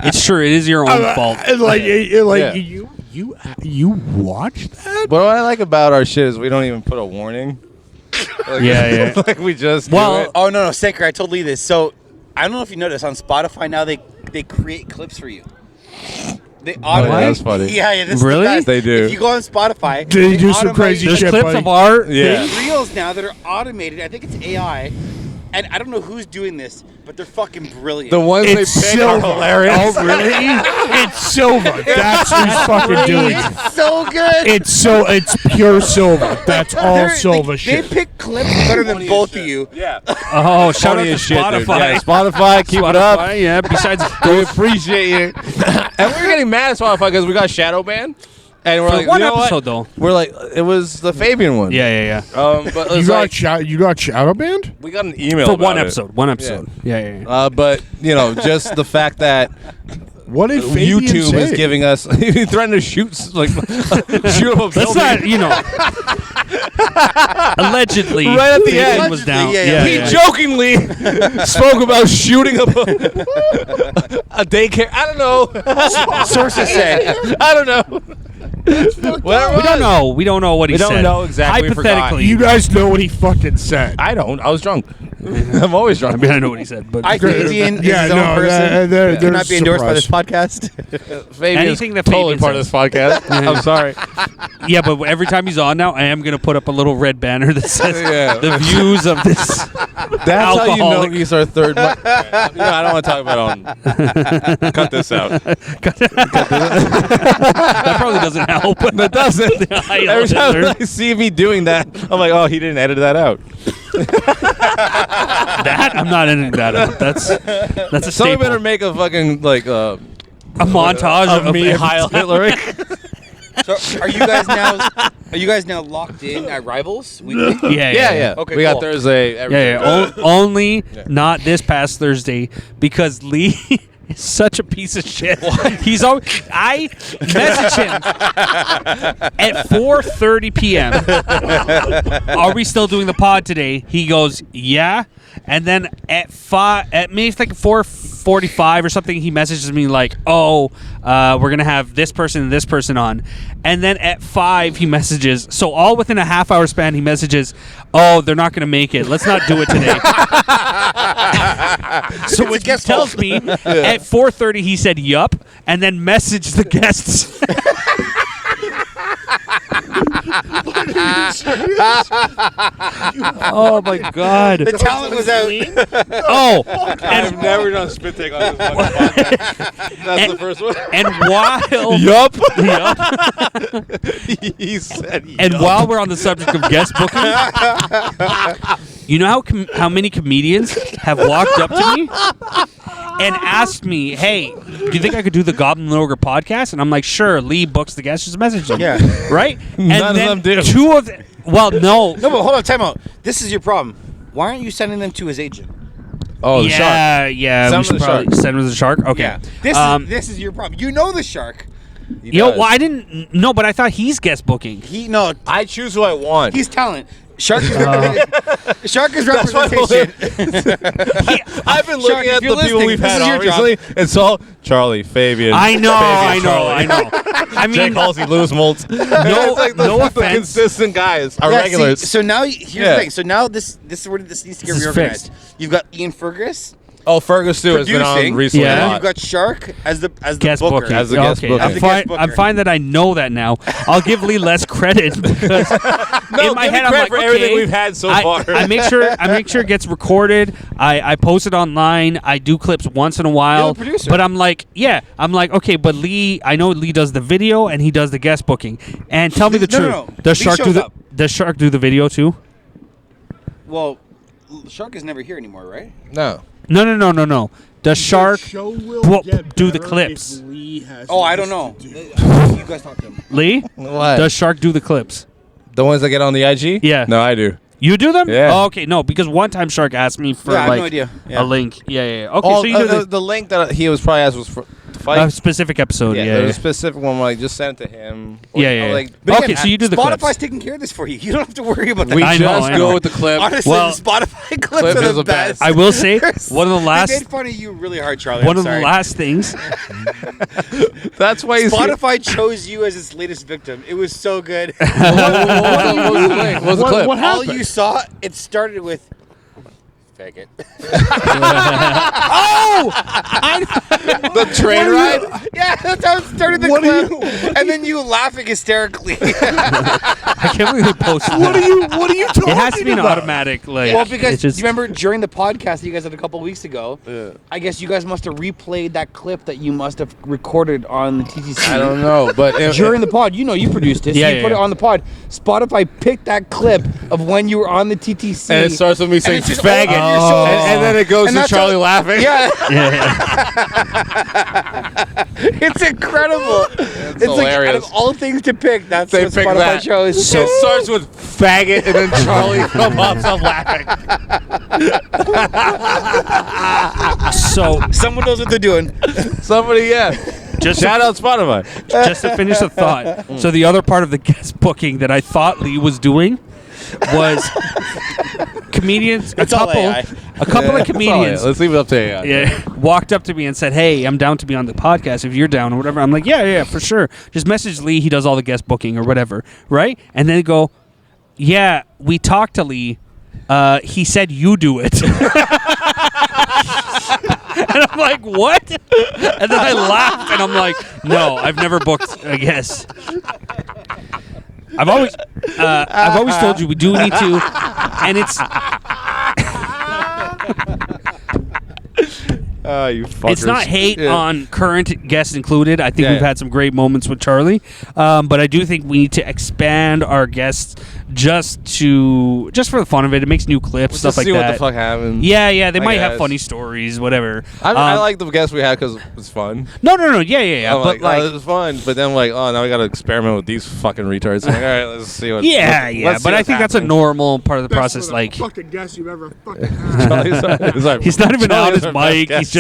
It's true. It is your own fault. And Yeah. you watched that? What I like about our shit is we don't even put a warning. Like, Yeah. like we just Well, do it. Oh, no, Sanker, I told Lee this. So, I don't know if you noticed, on Spotify now they create clips for you. They automate. That's funny. Yeah, this Really? is the best. They do. If you go on Spotify, They do some automate- crazy There's shit, clips buddy. of art. Yeah. reels now that are automated. I think it's AI, and I don't know who's doing this, but they're fucking brilliant. The ones It's they pick are Silva. hilarious. Oh, really? It's Silva. That's who's fucking doing it. It's so good. It's pure Silva. That's all They're- Silva they shit. pick clips better than both of you. Yeah. Oh, shout out Funny to as shit, dude. Spotify. Yeah, Spotify, keep it up. Spotify, yeah. Besides We appreciate you. And we were getting mad at Spotify because we got shadow banned. And we're For like, one you know episode, what? though. We're like, it was the Fabian one. Yeah. But You it's got like, you got shadow banned? we got an email For about one it. episode. One episode. Yeah. But you know, just the fact that What did Fabian YouTube say? is giving us, he threatened to shoot up a That's building. not, allegedly. Right at the Fabian end. was down. Yeah. He jokingly spoke about shooting up a daycare. I don't know. Sources say. I don't know. Whatever We don't know. We don't know what he We said. don't know exactly. We forgot. Hypothetically. You guys know what he fucking said. I don't. I was drunk. I'm always drunk. I mean, I know what he said, but I think Ian is Yeah, his own no, person. they're Cannot be endorsed by this surprised. podcast. Fabian's Anything that totally Fabian part of this podcast. I'm sorry. yeah, but every time he's on now, I am going to put up a little red banner that says Yeah. the views of this. That's how you know Alcoholic. he's our third. I don't want to talk about it on. Cut this out. That probably doesn't help. That doesn't. I Every time know. I see me doing that, I'm like, oh, he didn't edit that out. That I'm not editing that out. That's a Somebody staple. better make a fucking like A montage of me every Heil time. Hitler. So, are you guys now locked in at Rivals weekly? Yeah. Okay, we got cool. Thursday. Every Yeah. Only not this past Thursday because Lee is such a piece of shit. He's always. I message him at 4:30 p.m. Are we still doing the pod today? He goes, yeah. And then at maybe it's like 4:40 4:45 or something, he messages me like, "Oh, we're gonna have this person and this person on," and then at 5 he messages. So all within a half-hour span, he messages, "Oh, they're not gonna make it. Let's not do it today." So when he tells me at 4:30, he said "yup," and then messaged the guests. Oh my God! The talent was out. Oh, I've never done spit take on this fucking podcast. That's the first one. and while Yup. Yup. He said And while we're on the subject of guest booking, you know how many comedians have walked up to me and asked me, "Hey, do you think I could do the Goblin Ogre podcast?" And I'm like, "Sure." Lee books the guest, just message them. Yeah. Right? And None of then them do. 2 of them. Well, no. No, but hold on, time out. This is your problem. Why aren't you sending them to his agent? Oh, the shark. Yeah. Send We him should the probably shark. send him to the shark. Okay. Yeah. This is your problem. You know the shark. He You know, does. well, I didn't know, but I thought he's guest booking. I choose who I want. He's talent. Shark is Shark is representation. I've been Shark, looking if at you're the people listening, we've this had is your on job. recently. It's all Charlie, Fabian. I know. Charlie. I Jake mean, Halsey, Lewis Moltz. no, like no the offense. consistent guys are Yeah, regulars. see, so now here's Yeah. the thing. So now this is where this needs to get This is reorganized. fixed. You've got Ian Fergus Oh, Fergus too has been on producing. recently Yeah. a And lot. you've got Shark as the Guest booker. booking. As the guest okay, booker. I'm As the fine. guest booker. I'm fine that I know that now. I'll give Lee less credit because No, in my give me head I'm credit like, for everything okay, we've had so I, far. I make sure it gets recorded. I post it online. I do clips once in a while. You're the producer. But I'm like, okay, but Lee, I know Lee does the video and he does the guest booking. And tell me the No, truth. no. Does Lee Shark do shows the up. Does Shark do the video too? Well, Shark is never here anymore, right? No. No. Does Shark show will Well, get do the better clips. if Lee has Oh, I less don't know. to do. You guys talk to him. Lee? What? Does Shark do the clips? The ones that get on the IG? Yeah. No, I do. You do them? Yeah. Oh, okay, no, because one time Shark asked me for Yeah, I have like no idea. Yeah. a link. Yeah. Okay, so you do the link that he was probably asked was for the fight. a specific episode. Yeah. There's a specific one where I just sent it to him. Or, Yeah. Like, But Okay, so you do the Spotify's clips. taking care of this for you. You don't have to worry about that. we I know, just I go know. with the clip. Honestly, Well, the Spotify clips clip are is the the best. best. I will say one of the They last made fun of you really hard, Charlie. one I'm of the sorry. last things. That's why he's Spotify chose you as its latest victim. It was so good. What was the link? What was the clip? What All happened? you saw, it started with faggot. The train ride? Yeah, that's how it started the What are clip. And then you laughing hysterically. I can't believe they posted What that. are you talking It has to be an about? automatic. Like, Well, because it's just, you remember during the podcast that you guys had a couple weeks ago, I guess you guys must have replayed that clip that you must have recorded on the TTC. I don't know, but During the pod, you produced it. So Yeah, you yeah, put it yeah. on the pod. Spotify picked that clip of when you were on the TTC. and it starts with me saying it's just faggot, over your shoulders. and then it goes And to that's Charlie how- laughing. Yeah, yeah. it's incredible. It's like out hilarious. of all things to pick, that's They what picked Spotify that. chose. So it starts with faggot, and then Charlie pops up laughing. So Someone knows what they're doing. Somebody, yeah. just Shout out Spotify. just to finish the thought. So the other part of the guest booking that I thought Lee was doing was comedians. It's all AI. A couple of comedians. Let's leave it up to AI. Yeah, walked up to me and said, "Hey, I'm down to be on the podcast if you're down or whatever." I'm like, "Yeah, for sure." Just message Lee. He does all the guest booking or whatever, right? And then they go, "Yeah, we talked to Lee. He said you do it." And I'm like, "What?" And then I laughed and I'm like, "No, I've never booked a guest." I've always told you we do need to, and it's You fuckers. it's not hate Yeah. on current guests included. I think Yeah, we've yeah. had some great moments with Charlie, but I do think we need to expand our guests just for the fun of it. It makes new clips, Let's stuff just like see that. what the fuck happens. Yeah, they I might have guess. funny stories, whatever. I like the guests we had because it's fun. No, yeah. I'm But like, oh, this is fun. But then now we got to experiment with these fucking retards. Like, all right, let's see what. yeah. let's see But I what's think that's a happening. normal part of the That's process. the Like, fucking guess you've ever fucking had. he's not even on his Charlie's our best mic. guest.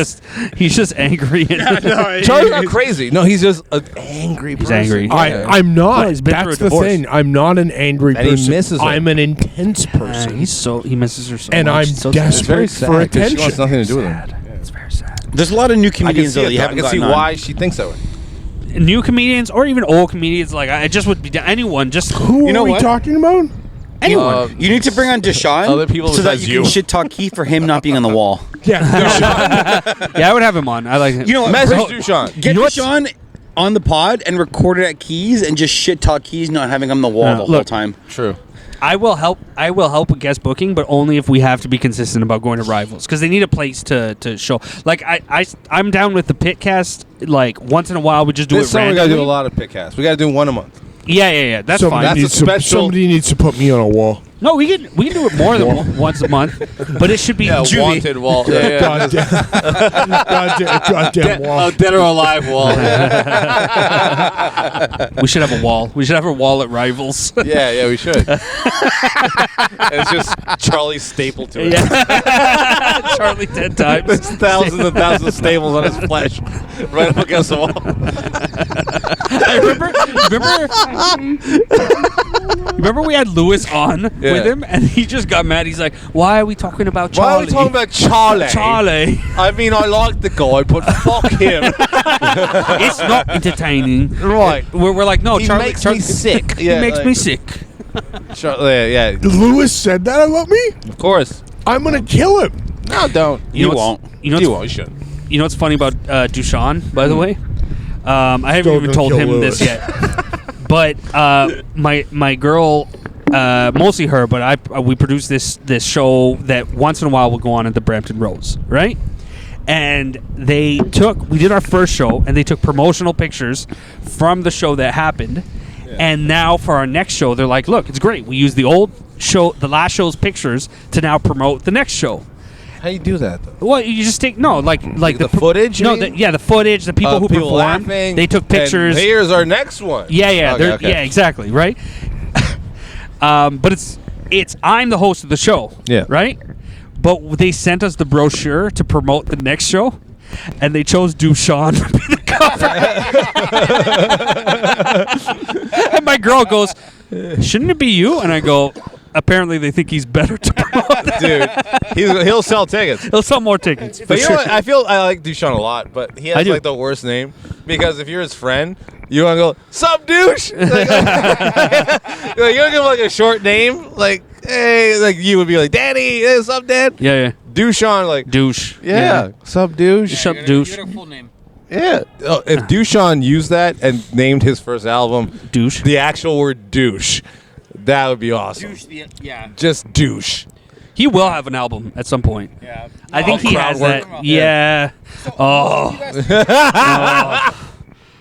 He's just angry. Charlie's not crazy. No, he's just an angry person. angry. I'm not. Well, he's been through That's a the divorce. thing. I'm not an angry And he person. misses her. I'm an intense person. he misses her so And much. I'm It's so desperate It's very sad for 'cause she attention. wants nothing to do with him. sad. It's very sad. There's a lot of new I can comedians see though. it, You though. I haven't can see gotten on. why she thinks that way. New comedians or even old comedians, like I just would be anyone. Just Who You know are we what? talking about? anyone. You need to bring on Deshaun Other people so that besides you can you. shit talk Keith for him not being on the wall. Yeah. Yeah, I would have him on. I like him. You know what? Message Bro, Deshaun. Get You know what's- Deshaun on the pod and record it at Keys and just shit talk Keys not having him on the wall the whole look. time. True. I will help with guest booking, but only if we have to be consistent about going to Rivals because they need a place to show. Like I'm down with the Pitcast. Like once in a while, we just do This it summer we gotta randomly. do a lot of pitcasts. We gotta do one a month. Yeah. That's Somebody fine. That's a needs to, special- somebody needs to put me on a wall. No, we can do it more than once a month, but it should be juvie. Wanted wall. Yeah. Goddamn wall. Dead or alive wall. We should have a wall. We should have a wall at Rivals. Yeah, we should. And it's just Charlie stapled to it. Charlie 10 times. There's thousands and thousands of staples on his flesh, right up against the wall. Remember we had Lewis on Yeah. with him, and he just got mad. He's like, "Why are we talking about Charlie? Why are we talking about Charlie? Charlie? I mean, I like the guy, but fuck him. It's not entertaining." Right. We're like, no, He Charlie makes Charlie, me sick. He Yeah, makes like- me sick. Yeah, Lewis said that about me? of course. I'm going to kill him. No, don't. You know won't. what's- You know, You what's, won't. You shouldn't. you know what's funny about Dushan, by the way? I haven't Still even gonna told kill him Lewis. this yet. But my girl, mostly her, but we produce this show that once in a while will go on at the Brampton Rose, right? And we did our first show, and they took promotional pictures from the show that happened. And now for our next show, they're like, look, it's great. We use the last show's pictures to now promote the next show. How do you do that, though? Well, you just take like the footage, you No, mean? the footage, the people who performed. laughing, They took pictures. And here's our next one. Yeah, Okay. yeah, exactly, right. But it's I'm the host of the show. Yeah. Right. But they sent us the brochure to promote the next show, and they chose Dushan to be the cover. And my girl goes, "Shouldn't it be you?" And I go, "Apparently, they think he's better to promote." Dude, he'll sell tickets. He'll sell more tickets. For But you sure. know what? I like Dushan a lot, but he I has do. like the worst name because if you're his friend, you want to go, "Sup, douche?" Like, you don't give him like a short name, like hey, like you would be like, "Danny, hey, sup, Dad?" Yeah. Dushan, like Douche. yeah, sup, douche? Sup, douche. full name. Yeah. Oh, if Dushan used that and named his first album Douche. the actual word douche, that would be awesome. Yeah. Just douche. He will have an album at some point. Yeah. I think he crowd has work. that. Yeah. Oh.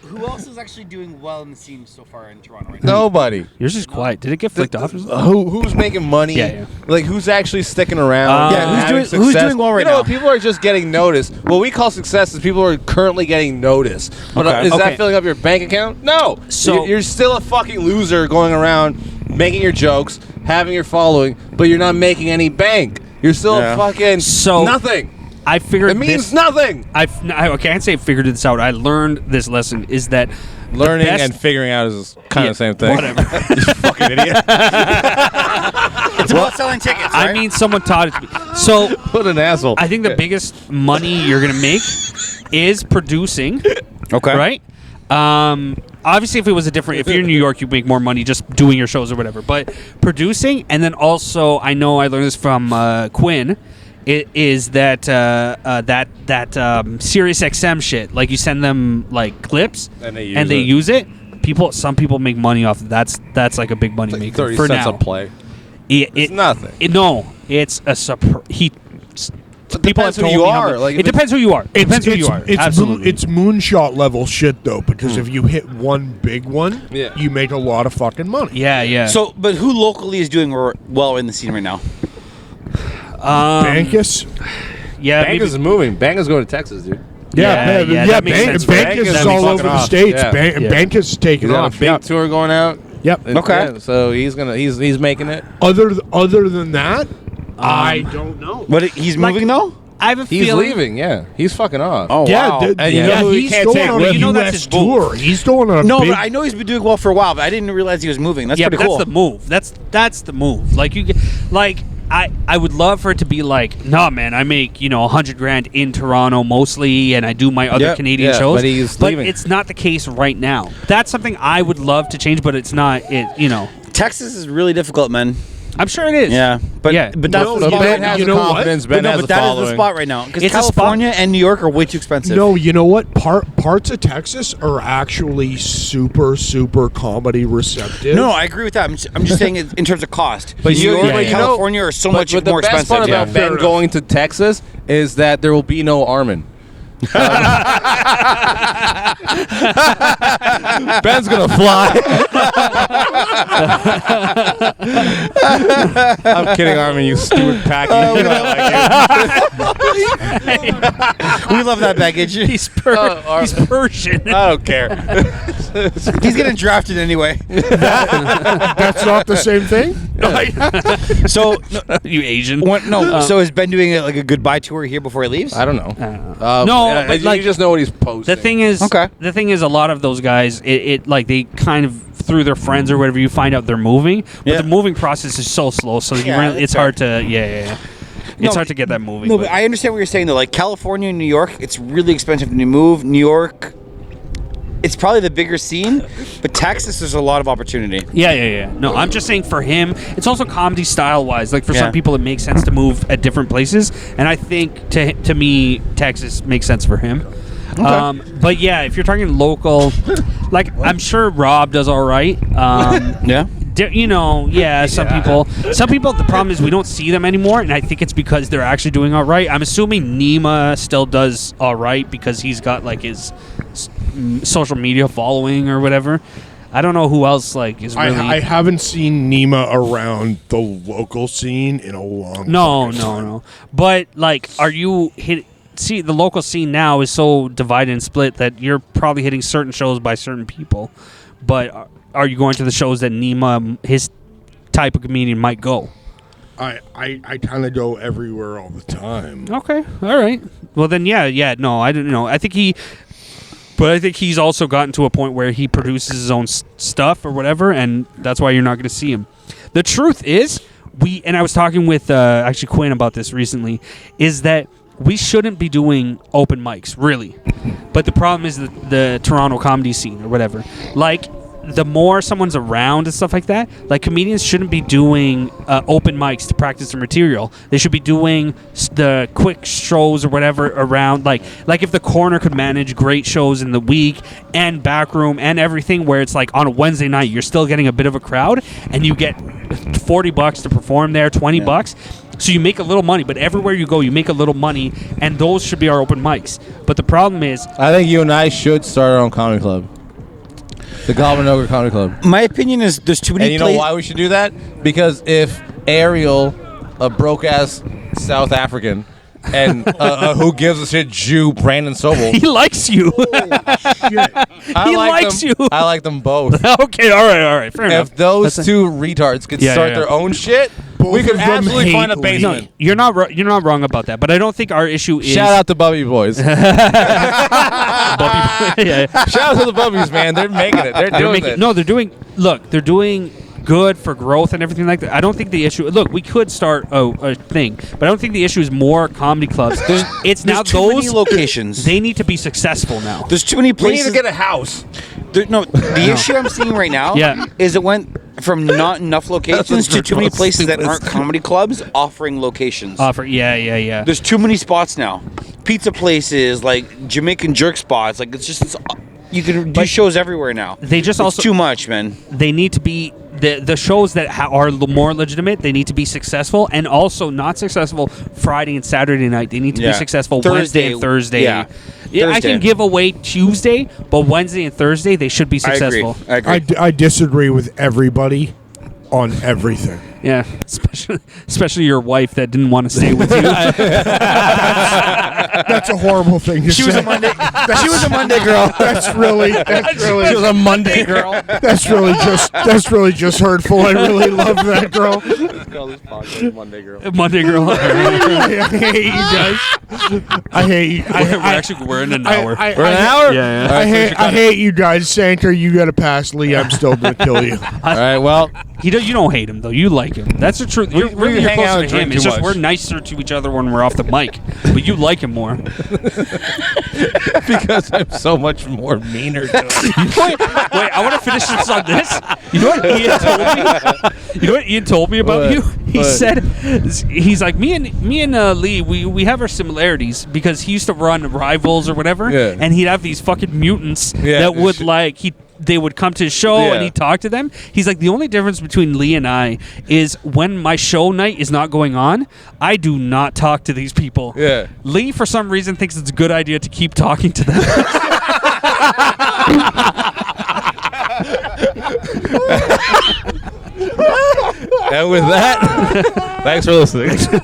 Who else is actually doing well in the scene so far in Toronto right now? Nobody. Yours is quiet. Did it get flicked off? Who's making money? Yeah. Like who's actually sticking around? Yeah, having who's doing success? well right you know now? what? People are just getting noticed. What we call success is people are currently getting noticed. But Okay. is Okay. that filling up your bank account? No. So- you're still a fucking loser going around making your jokes, having your following, but you're not making any bank. You're still Yeah. fucking So- nothing. I figured It means this. nothing. I can't say I figured this out. I learned this lesson is that the Learning best- and figuring out is kind Yeah, of the same thing. whatever. You fucking idiot. It's about selling tickets, I right? mean, someone taught it to me. So What an asshole. I think the biggest money you're gonna make is producing. Okay. Right. Obviously, if it was if you're in New York, you make more money just doing your shows or whatever. But producing, and then also, I know I learned this from Quinn. It is that Sirius XM shit. Like you send them like clips, And they use it. Some people make money off of that. That's like a big money Like maker 30 for cents now. a play. It's nothing. No, it's a people have depends who told you me how are. much- Like, if it depends who you are. It depends who you are. Absolutely. It's moonshot level shit though, because if you hit one big one, Yeah. you make a lot of fucking money. yeah. So, but who locally is doing well in the scene right now? Bankus? Yeah, Bank is moving. Bank is going to Texas, dude. Yeah, that makes sense, right? Bankus is That all makes over fucking the off. states. Yeah. Bankus is taking He's got off. a big tour going out. Yep. And- Okay. yeah, so he's making it. Other than that, I don't know. But he's moving though? I have a He's feeling. leaving. Yeah, he's fucking off. Oh, Yeah, wow. And you know yeah, who he he's can't going take on with a him? You know that's US his move. tour. He's going on a No, big. but I know he's been doing well for a while, but I didn't realize he was moving. That's Yeah, pretty but cool. that's the move. That's the move. Like you get, like I would love for it to be like, nah, man, I make $100,000 in Toronto mostly, and I do my other Canadian shows. But it's not the case right now. That's something I would love to change, but it's not. Texas is really difficult, man. I'm sure it is. Yeah, but that's the spot. Ben has the confidence. Ben has the that following. is the spot right now because It's a spot. California and New York are way too expensive. No, you know what? Parts of Texas are actually super, super comedy receptive. No, I agree with that. I'm just saying in terms of cost. But New York and California are so much but more the best expensive. part about Ben going to Texas is that there will be no Armin. Ben's gonna fly. I'm kidding, Armin. You stupid packy. You know I like you. We love that baggage. He's Persian. I don't care. He's getting drafted anyway. That's not the same thing. So You Asian. So is Ben doing like a goodbye tour here before he leaves? I don't know. No, but you just know what he's posting. The thing is, a lot of those guys, it like they kind of through their friends or whatever, you find out they're moving, but the moving process is so slow, so it's hard to It's hard to get that moving. No, but I understand what you're saying though. Like California and New York, it's really expensive to move. New York, it's probably the bigger scene, but Texas, there's a lot of opportunity. Yeah. No, I'm just saying for him, it's also comedy style wise. Like for some people, it makes sense to move at different places, and I think to me, Texas makes sense for him. Okay. But yeah, if you're talking local, like I'm sure Rob does all right. Yeah. Some people. The problem is we don't see them anymore, and I think it's because they're actually doing all right. I'm assuming Nima still does all right because he's got like his social media following or whatever. I don't know who else is really. I haven't seen Nima around the local scene in a long time. No. But are you hit? See, the local scene now is so divided and split that you're probably hitting certain shows by certain people. But are you going to the shows that Nima, his type of comedian, might go? I kind of go everywhere all the time. Okay, all right. Well then, no, I didn't know. I think he's also gotten to a point where he produces his own stuff or whatever, and that's why you're not going to see him. The truth is, and I was talking with actually Quinn about this recently, is that we shouldn't be doing open mics, really. But the problem is the Toronto comedy scene or whatever. The more someone's around and stuff like that, comedians shouldn't be doing open mics to practice their material. They should be doing the quick shows or whatever around. Like if the Corner could manage great shows in the week and Backroom and everything, where it's on a Wednesday night, you're still getting a bit of a crowd, and you get $40 to perform there, $20. So you make a little money, but everywhere you go, you make a little money, and those should be our open mics. But the problem is, I think you and I should start our own comedy club. The Goblin Ogre Comedy Club. My opinion is there's too many. And you know why we should do that? Because if Ariel, a broke-ass South African, and who gives a shit Jew, Brandon Sobel. He likes you. He likes you. I like them both. Okay, all right. Fair enough. If those two retards could start their own shit, we could absolutely find a basement. No, you're not wrong about that, but I don't think our issue is... Shout out to Bubby Boys. Shout Shout out to the Bubbies, man. They're making it. They're doing it. No, they're doing good for growth and everything like that. I don't think the issue... Look, we could start a thing, but I don't think the issue is more comedy clubs. There's now too many locations. They need to be successful now. There's too many places. We need to get a house. The issue I'm seeing right now is it went from not enough locations to too many places that aren't comedy clubs offering locations. Yeah. There's too many spots now. Pizza places, Jamaican jerk spots. You can do shows everywhere now. It's too much, man. They need to be the shows that are more legitimate. They need to be successful, and also not successful Friday and Saturday night. They need to be successful Wednesday and Thursday. Yeah. I can give away Tuesday, but Wednesday and Thursday they should be successful. I agree. I disagree with everybody on everything. Yeah, especially your wife that didn't want to stay with you. That's a horrible thing to say. She was a Monday girl. That's really. She was a Monday girl. That's really just hurtful. I really love that girl. call this podcast Monday Girl. Monday Girl. I hate you guys. I hate you. We're in an hour. We're an hour? Yeah. I hate you guys. Sanker, you got to pass Lee. I'm still going to kill you. All right, well. You don't hate him, though. You like him. That's the truth. You're hang out closer and to him. drink It's too just much. we're nicer to each other when we're off the mic. But you like him more. Because I'm so much more meaner to him. Wait, I want to finish this on this. You know what Ian told me? You know what Ian told me about What? you? He said, he's like, me and Lee, we have our similarities because he used to run Rivals or whatever, Yeah. and he'd have these fucking mutants Yeah. that would they would come to his show and he'd talk to them. He's like, the only difference between Lee and I is when my show night is not going on, I do not talk to these people. Yeah. Lee, for some reason, thinks it's a good idea to keep talking to them. And with that, thanks for listening.